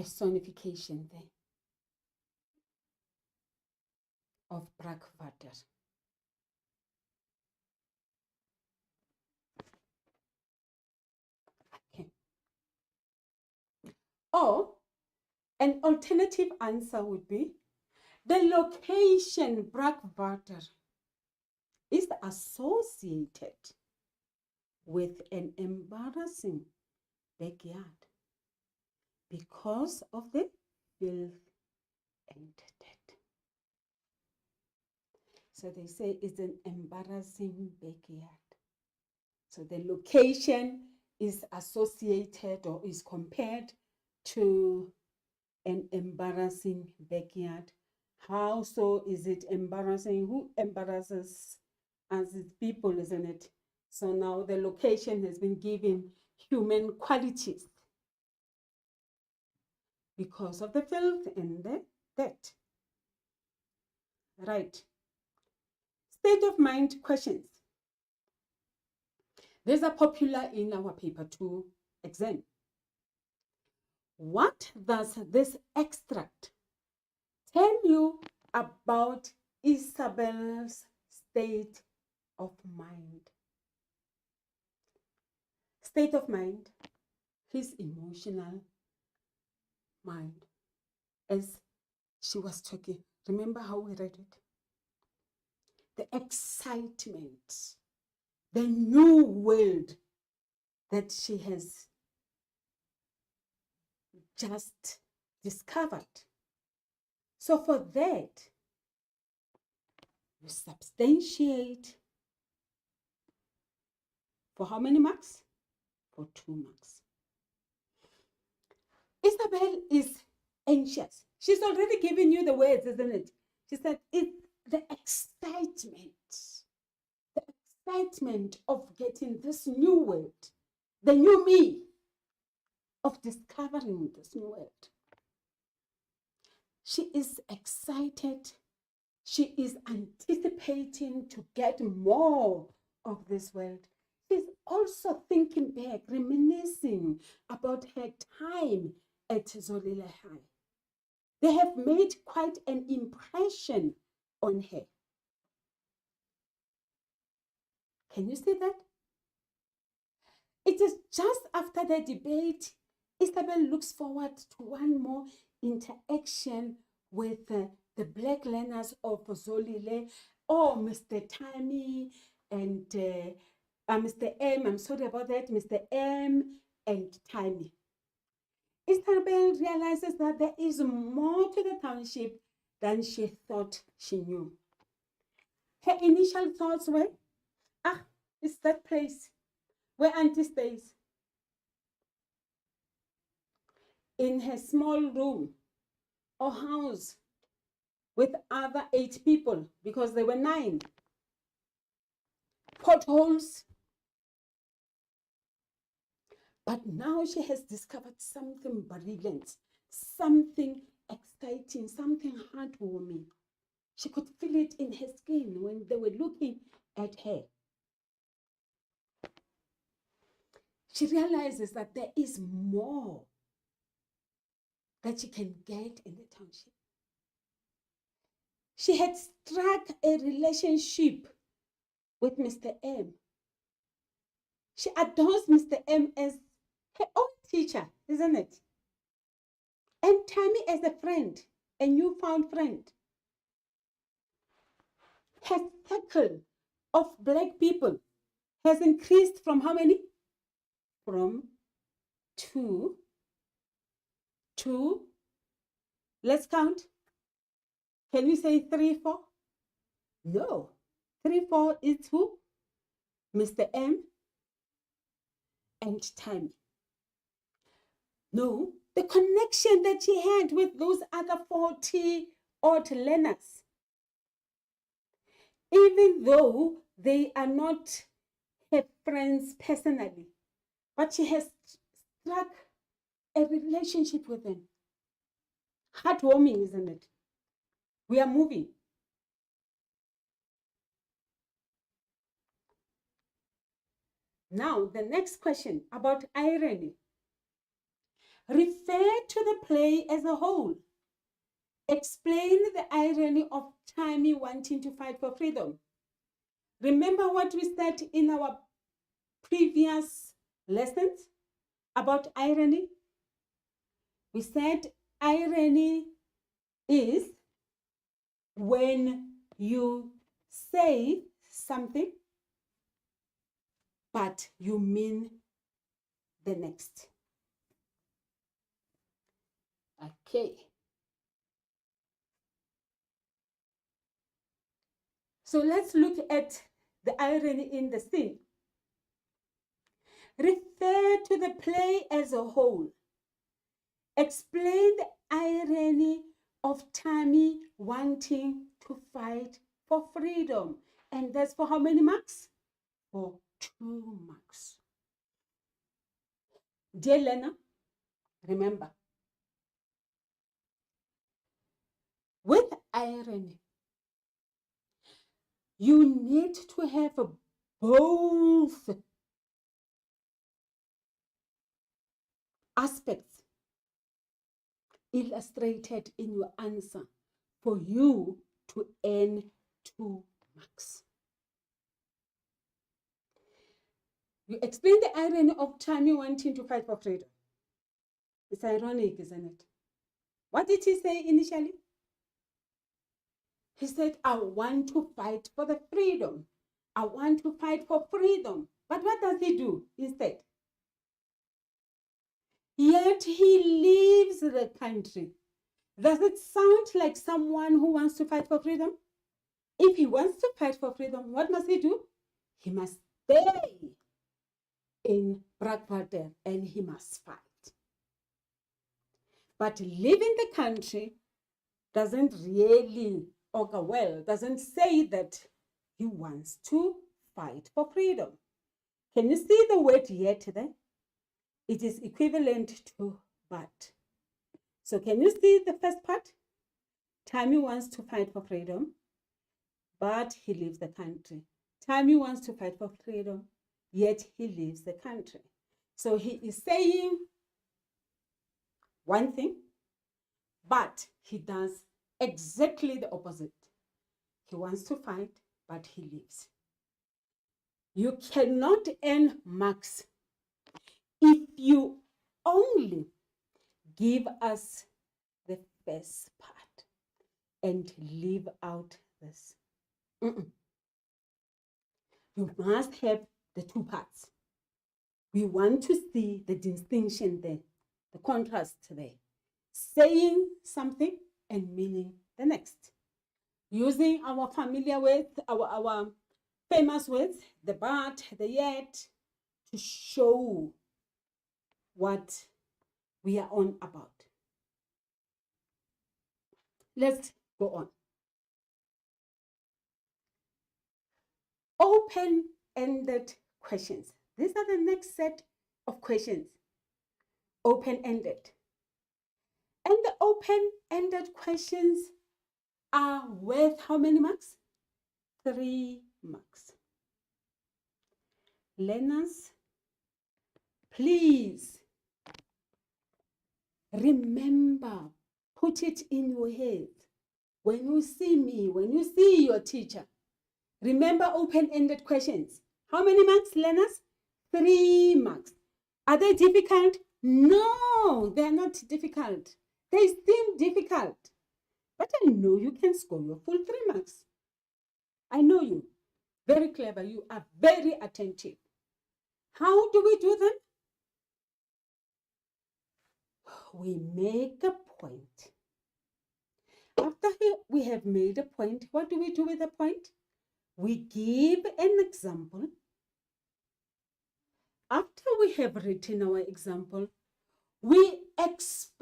personification there of Brackvater. Okay. Or an alternative answer would be the location Brackvater is associated with an embarrassing backyard because of the filth and dirt. So they say it's an embarrassing backyard. So the location is associated or is compared to an embarrassing backyard. How so is it embarrassing? Who embarrasses us? It's people, isn't it? So now the location has been given human qualities because of the filth and the dirt. Right. State of mind questions. These are popular in our paper 2 exam. What does this extract tell you about Isabel's state of mind? State of mind, his emotional mind. As she was talking, remember how we read it? The excitement, the new world that she has just discovered. So for that, you substantiate for how many marks? For 2 marks. Isabel is anxious. She's already given you the words, isn't it? She said, it's the excitement of getting this new world, the new me, of discovering this new world. She is excited. She is anticipating to get more of this world. She's also thinking back, reminiscing about her time at Zolile High. They have made quite an impression on her. Can you see that? It is just after the debate, Isabel looks forward to one more interaction with the black learners of Zolile, or Mr. Tammy and Mr. M. I'm sorry about that, Mr. M and Tammy. Isabel realizes that there is more to the township than she thought she knew. Her initial thoughts were, it's that place where Auntie stays. In her small room or house with other 8 people, because there were 9. Potholes. But now she has discovered something brilliant, something exciting, something heartwarming. She could feel it in her skin when they were looking at her. She realizes that there is more that she can get in the township. She had struck a relationship with Mr. M. She adores Mr. M as her own teacher, isn't it? And Tammy as a friend, a newfound friend. Her circle of black people has increased from how many? From 2 to, let's count. Can we say 3, 4? No. 3, 4 is who? Mr. M and Tammy. No, the connection that she had with those other 40 odd learners, even though they are not her friends personally, but she has struck a relationship with them. Heartwarming, isn't it? We are moving. Now, the next question about irony. Refer to the play as a whole. Explain the irony of Tammy wanting to fight for freedom. Remember what we said in our previous lessons about irony? We said irony is when you say something, but you mean the next. Okay. So let's look at the irony in the scene. Refer to the play as a whole. Explain the irony of Tammy wanting to fight for freedom. And that's for how many marks? For 2 marks. Dear learner, remember, with irony, you need to have both aspects illustrated in your answer for you to earn 2 marks. You explain the irony of Tammy wanting to fight for freedom. It's ironic, isn't it? What did he say initially? He said, I want to fight for the freedom. I want to fight for freedom. But what does he do instead? Yet he leaves the country. Does it sound like someone who wants to fight for freedom? If he wants to fight for freedom, what must he do? He must stay in Brakwater and he must fight. But leaving the country doesn't really augur well, doesn't say that he wants to fight for freedom. Can you see the word yet there? It is equivalent to but. So can you see the first part? Tammy wants to fight for freedom, but he leaves the country. Tammy wants to fight for freedom, yet he leaves the country. So he is saying one thing, but he does exactly the opposite. He wants to fight, but he leaves. You cannot earn marks if you only give us the first part and leave out this. You must have the 2 parts. We want to see the distinction there, the contrast there. Saying something and meaning the next. Using our familiar words, our famous words, the but, the yet, to show what we are on about. Let's go on. Open-ended questions. These are the next set of questions. Open-ended. And the open-ended questions are worth how many marks? 3 marks. Learners, please remember, put it in your head. When you see me, when you see your teacher, remember open-ended questions. How many marks, learners? 3 marks. Are they difficult? No, they're not difficult. They seem difficult. But I know you can score your full 3 marks. I know you. Very clever. You are very attentive. How do we do them? We make a point. After we have made a point, what do we do with the point? We give an example. After we have written our example, we explain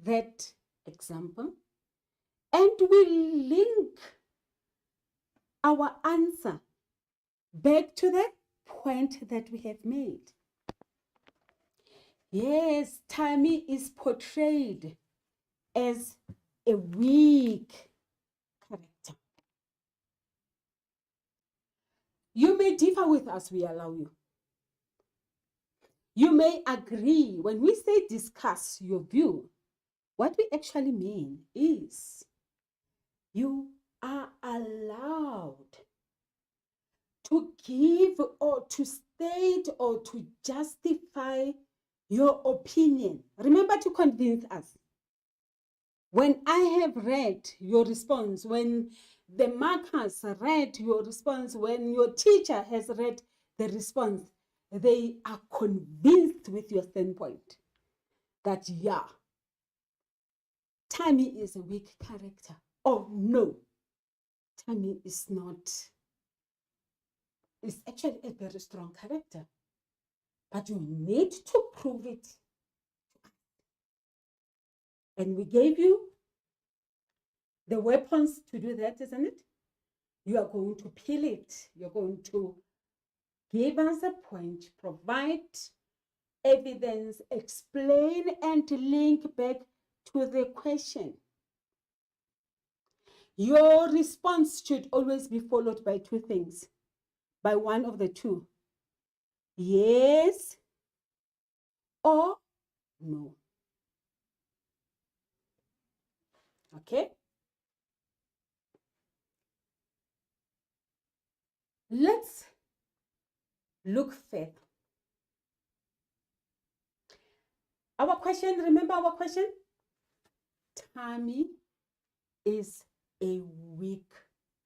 that example and we link our answer back to the point that we have made. Yes, Tammy is portrayed as a weak character. You may differ with us, we allow you. You may agree. When we say discuss your view, what we actually mean is you are allowed to give or to state or to justify your opinion. Remember to convince us. When I have read your response, when the markers read your response, when your teacher has read the response, they are convinced with your standpoint that, yeah, Tammy is a weak character. Or no, Tammy is not, is actually a very strong character. But you need to prove it. And we gave you the weapons to do that, isn't it? You are going to peel it. You're going to give us a point, provide evidence, explain, and link back to the question. Your response should always be followed by two things, by one of the two. Yes or no. Okay? Let's look further. Our question, remember our question? Tammy is a weak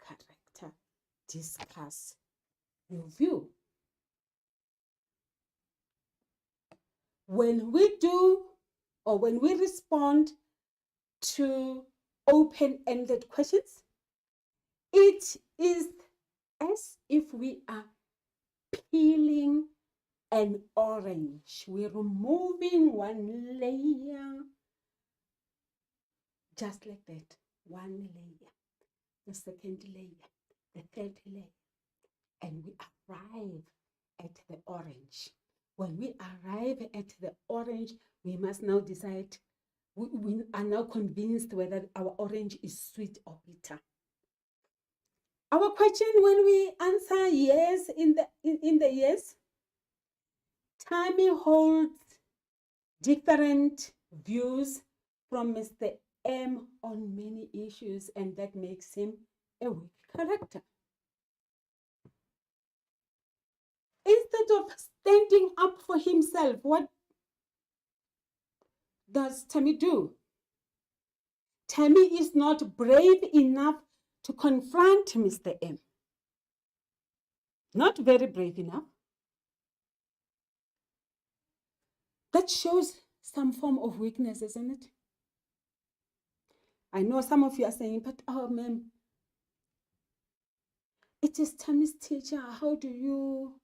character. Discuss your view. When we do or when we respond to open-ended questions, it is as if we are peeling an orange. We're removing one layer, just like that. One layer, the second layer, the third layer, and we arrive at the orange. When we arrive at the orange, we must now decide, we are now convinced whether our orange is sweet or bitter. Our question, when we answer yes in the yes, Tammy holds different views from Mr. M on many issues, and that makes him a weak character. Instead of standing up for himself, what does Tammy do? Tammy is not brave enough to confront Mr. M. Not very brave enough. That shows some form of weakness, isn't it? I know some of you are saying, but oh, ma'am, it is Tammy's teacher. How do you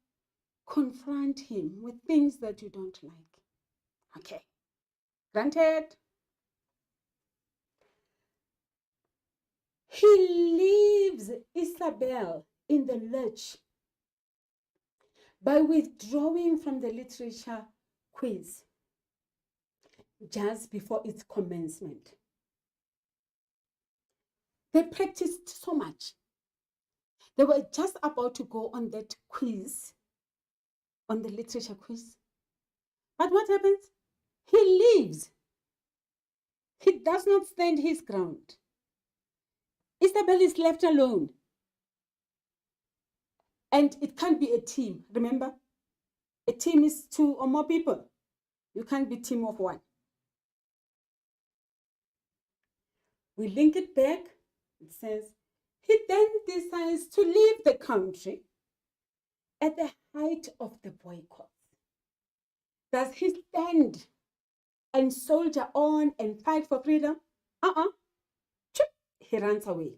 confront him with things that you don't like? Okay, granted. He leaves Isabel in the lurch by withdrawing from the literature quiz just before its commencement. They practiced so much. They were just about to go on that quiz, on the literature quiz. But what happens? He leaves. He does not stand his ground. Isabel is left alone. And it can't be a team, remember? A team is 2 or more people. You can't be a team of 1. We link it back. It says, he then decides to leave the country at the height of the boycott. Does he stand and soldier on and fight for freedom? He runs away.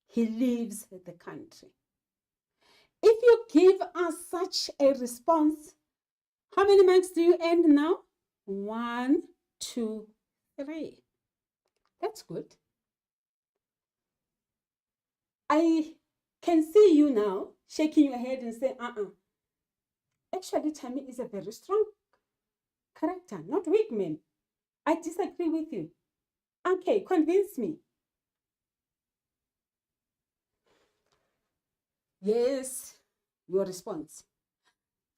He leaves the country. If you give us such a response, how many marks do you end now? 1, 2, 3. That's good. I can see you now shaking your head and say, Actually, Tammy is a very strong character, not weak, man. I disagree with you. Okay, convince me. Yes, your response.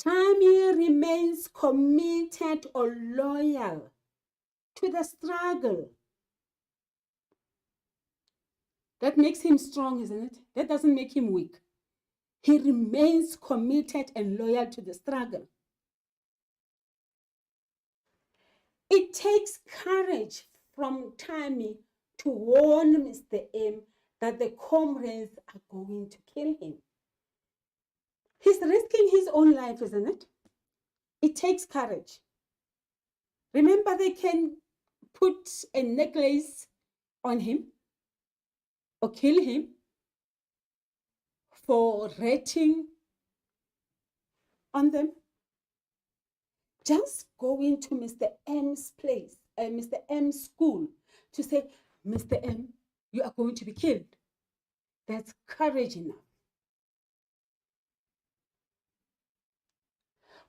Tammy remains committed or loyal to the struggle. That makes him strong, isn't it? That doesn't make him weak. He remains committed and loyal to the struggle. It takes courage from Tammy to warn Mr. M that the comrades are going to kill him. He's risking his own life, isn't it? It takes courage. Remember, they can put a necklace on him or kill him for ratting on them. Just going to Mr. M's place, Mr. M's school, to say, Mr. M, you are going to be killed. That's courage enough.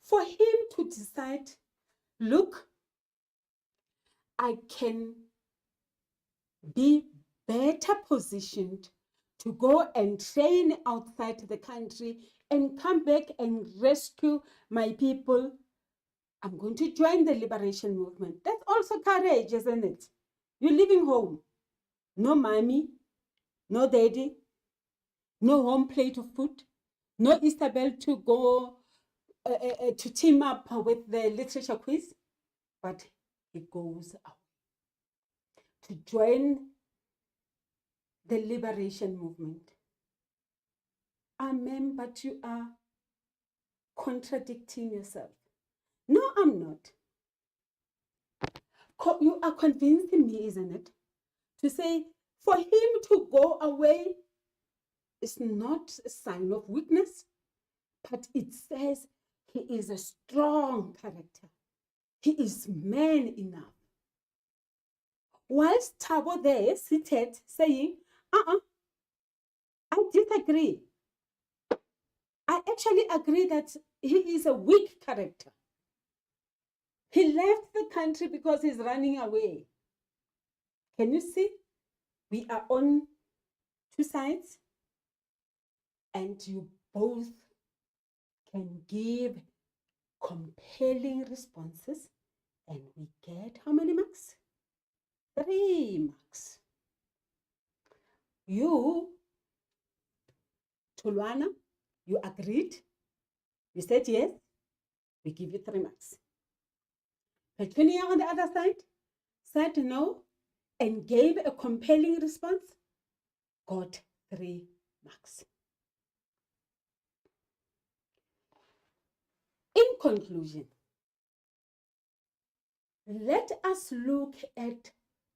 For him to decide, look, I can be better positioned to go and train outside the country and come back and rescue my people. I'm going to join the liberation movement. That's also courage, isn't it? You're leaving home. No mommy, no daddy, no home plate of food, no Isabel to go to team up with the literature quiz, but he goes out to join the liberation movement. Amen, but you are contradicting yourself. No, I'm not. You are convincing me, isn't it? To say for him to go away is not a sign of weakness, but it says he is a strong character. He is man enough. Whilst Thabo there seated saying, I disagree. I actually agree that he is a weak character. He left the country because he's running away. Can you see? We are on two sides, and you both can give compelling responses, and we get how many marks? 3 marks. You, Tulwana, you agreed. You said yes. We give you 3 marks. Petunia on the other side said no and gave a compelling response, got 3 marks. In conclusion, let us look at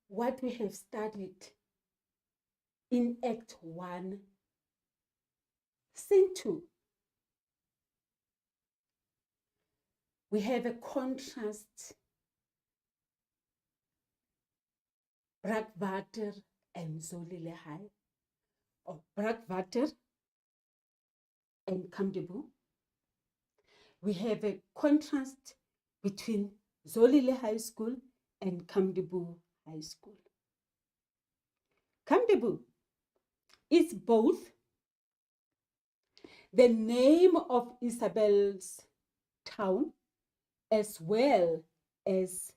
what we have studied in Act 1, Scene 2. We have a contrast, Brakwater and Zolile High, or Brakwater and Kamdebo. We have a contrast between Zolile High School and Kamdebo High School. Kamdebo is both the name of Isabel's town as well as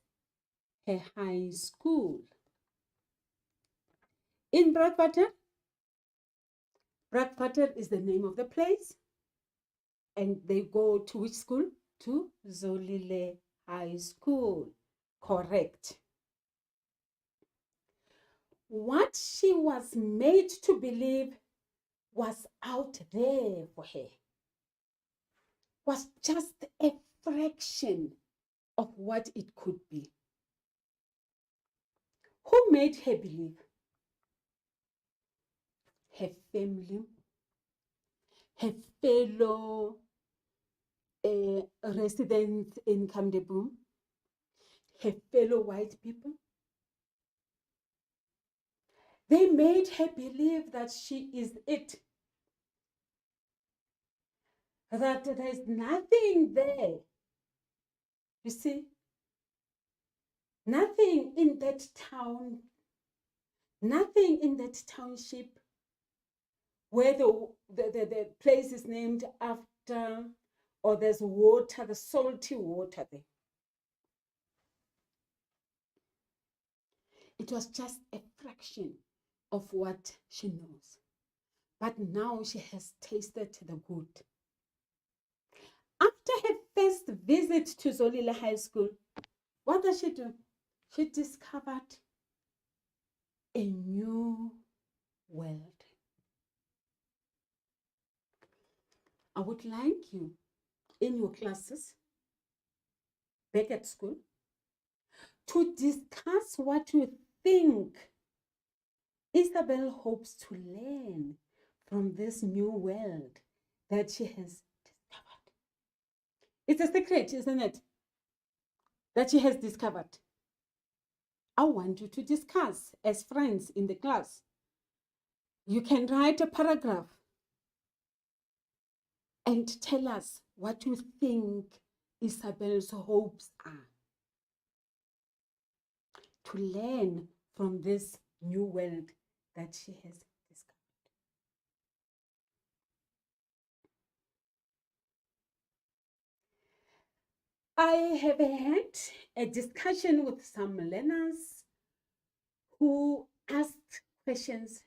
her high school. In Brakwater, Brakwater is the name of the place, and they go to which school? To Zolile High School. Correct. What she was made to believe was out there for her was just a fraction of what it could be. Who made her believe? Her family, her fellow residents in Kamdebo, her fellow white people. They made her believe that she is it, that there is nothing there. You see, nothing in that town, nothing in that township where the place is named after or there's water, the salty water there. It was just a fraction of what she knows. But now she has tasted the good. After her first visit to Zolile High School, what does she do? She discovered a new world. I would like you in your classes back at school to discuss what you think Isabel hopes to learn from this new world that she has discovered. It's a secret, isn't it? That she has discovered. I want you to discuss as friends in the class. You can write a paragraph and tell us what you think Isabel's hopes are to learn from this new world that she has discovered. I have had a discussion with some learners who asked questions.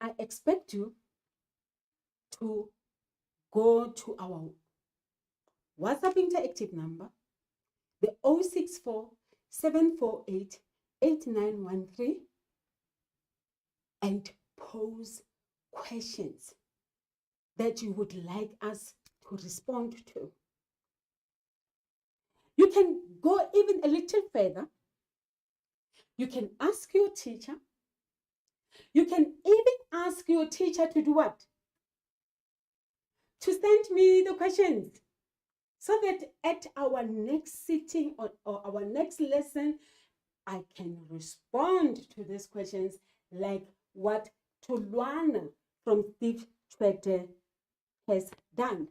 I expect you to go to our WhatsApp interactive number, the 064 748 8913, and pose questions that you would like us to respond to. You can go even a little further. You can ask your teacher. You can even ask your teacher to do what? To send me the questions, so that at our next sitting or our next lesson, I can respond to these questions like what Tulwana from Steve Tshwete has done.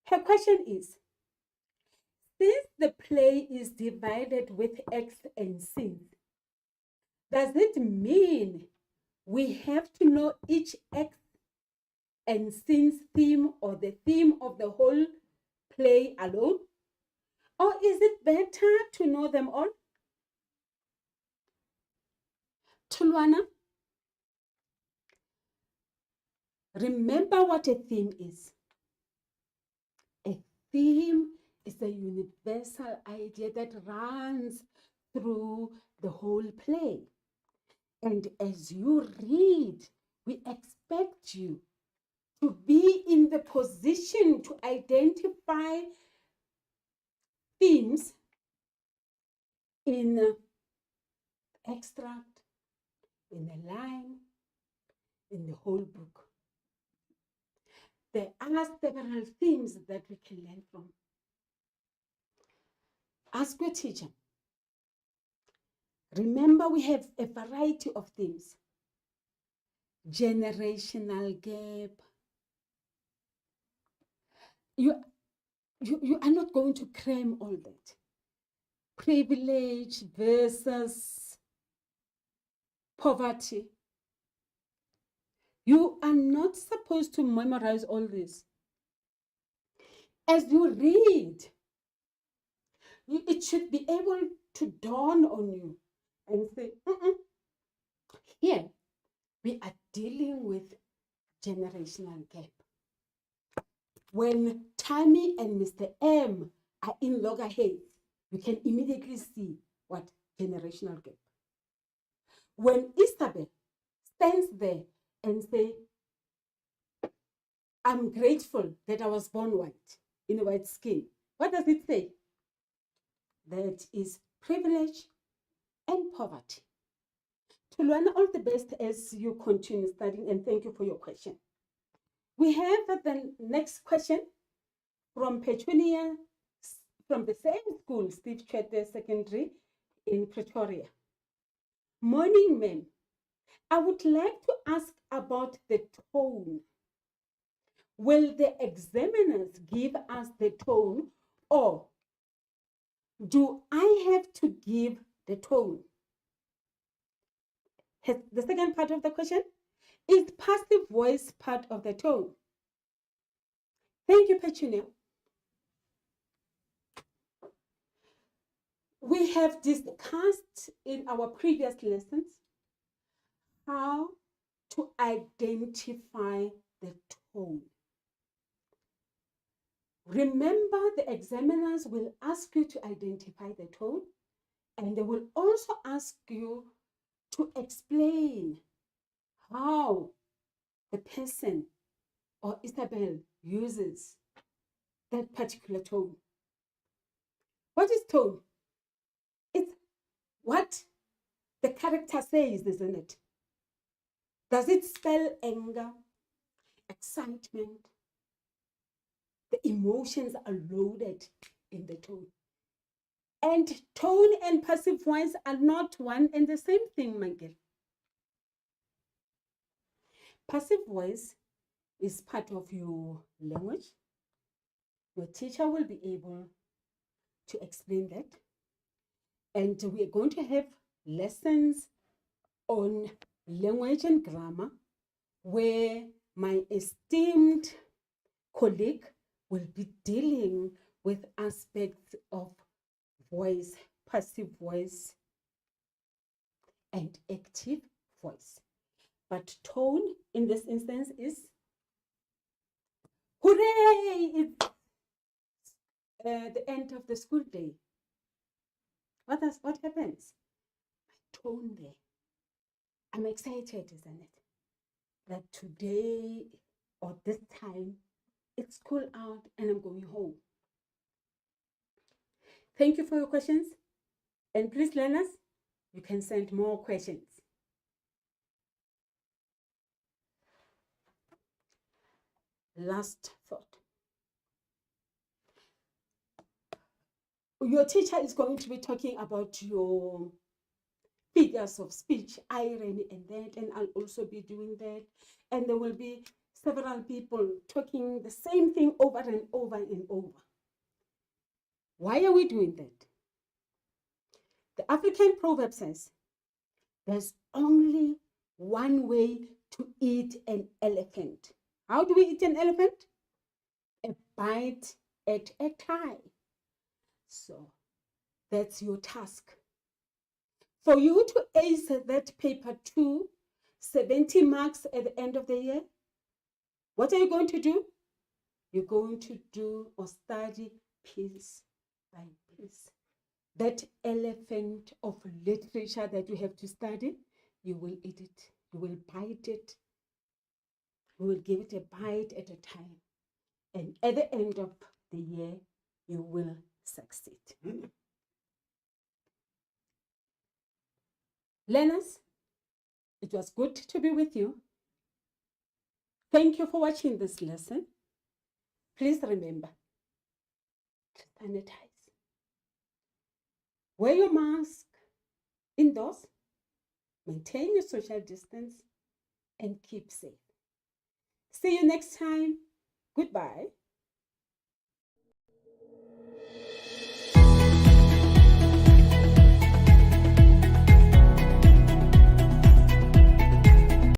Her question is, since the play is divided with acts and scenes, does it mean we have to know each act and scene's theme or the theme of the whole play alone? Or is it better to know them all? Tulwana, remember what a theme is. A theme is a universal idea that runs through the whole play. And as you read, we expect you to be in the position to identify themes in extract, in a line, in the whole book. There are several themes that we can learn from. Ask your teacher. Remember, we have a variety of themes. Generational gap. You are not going to cram all that. Privilege versus poverty. You are not supposed to memorize all this. As you read, it should be able to dawn on you and say, here we are dealing with generational gap. When Tammy and Mr. M are in loggerheads, you can immediately see what generational gap. When Isabel stands there and say, I'm grateful that I was born white, in a white skin. What does it say? That is privilege and poverty. Tulwana, all the best as you continue studying, and thank you for your question. We have the next question from Petunia, from the same school, Steve Tshwete Secondary in Pretoria. Morning, ma'am. I would like to ask about the tone. Will the examiners give us the tone, or do I have to give the tone? The second part of the question, is passive voice part of the tone? Thank you, Petunia. We have discussed in our previous lessons how to identify the tone. Remember, the examiners will ask you to identify the tone, and they will also ask you to explain how the person or Isabel uses that particular tone. What is tone? It's what the character says, isn't it? Does it spell anger, excitement? The emotions are loaded in the tone. And tone and passive voice are not one and the same thing, my girl. Passive voice is part of your language. Your teacher will be able to explain that. And we're going to have lessons on language and grammar where my esteemed colleague will be dealing with aspects of voice, passive voice, and active voice. But tone in this instance is hooray! It's the end of the school day. What happens? My tone there. I'm excited, isn't it? That today or this time it's cool out and I'm going home. Thank you for your questions. And please, learners, you can send more questions. Last thought. Your teacher is going to be talking about your figures of speech, irony and that, and I'll also be doing that. And there will be several people talking the same thing over and over and over. Why are we doing that? The African proverb says, there's only one way to eat an elephant. How do we eat an elephant? A bite at a time. So that's your task. For you to ace that paper 2, 70 marks at the end of the year, what are you going to do? You're going to do or study piece by piece. That elephant of literature that you have to study, you will eat it. You will bite it. You will give it a bite at a time. And at the end of the year, you will succeed. Learners, it was good to be with you. Thank you for watching this lesson. Please remember to sanitize. Wear your mask indoors, maintain your social distance, and keep safe. See you next time. Goodbye.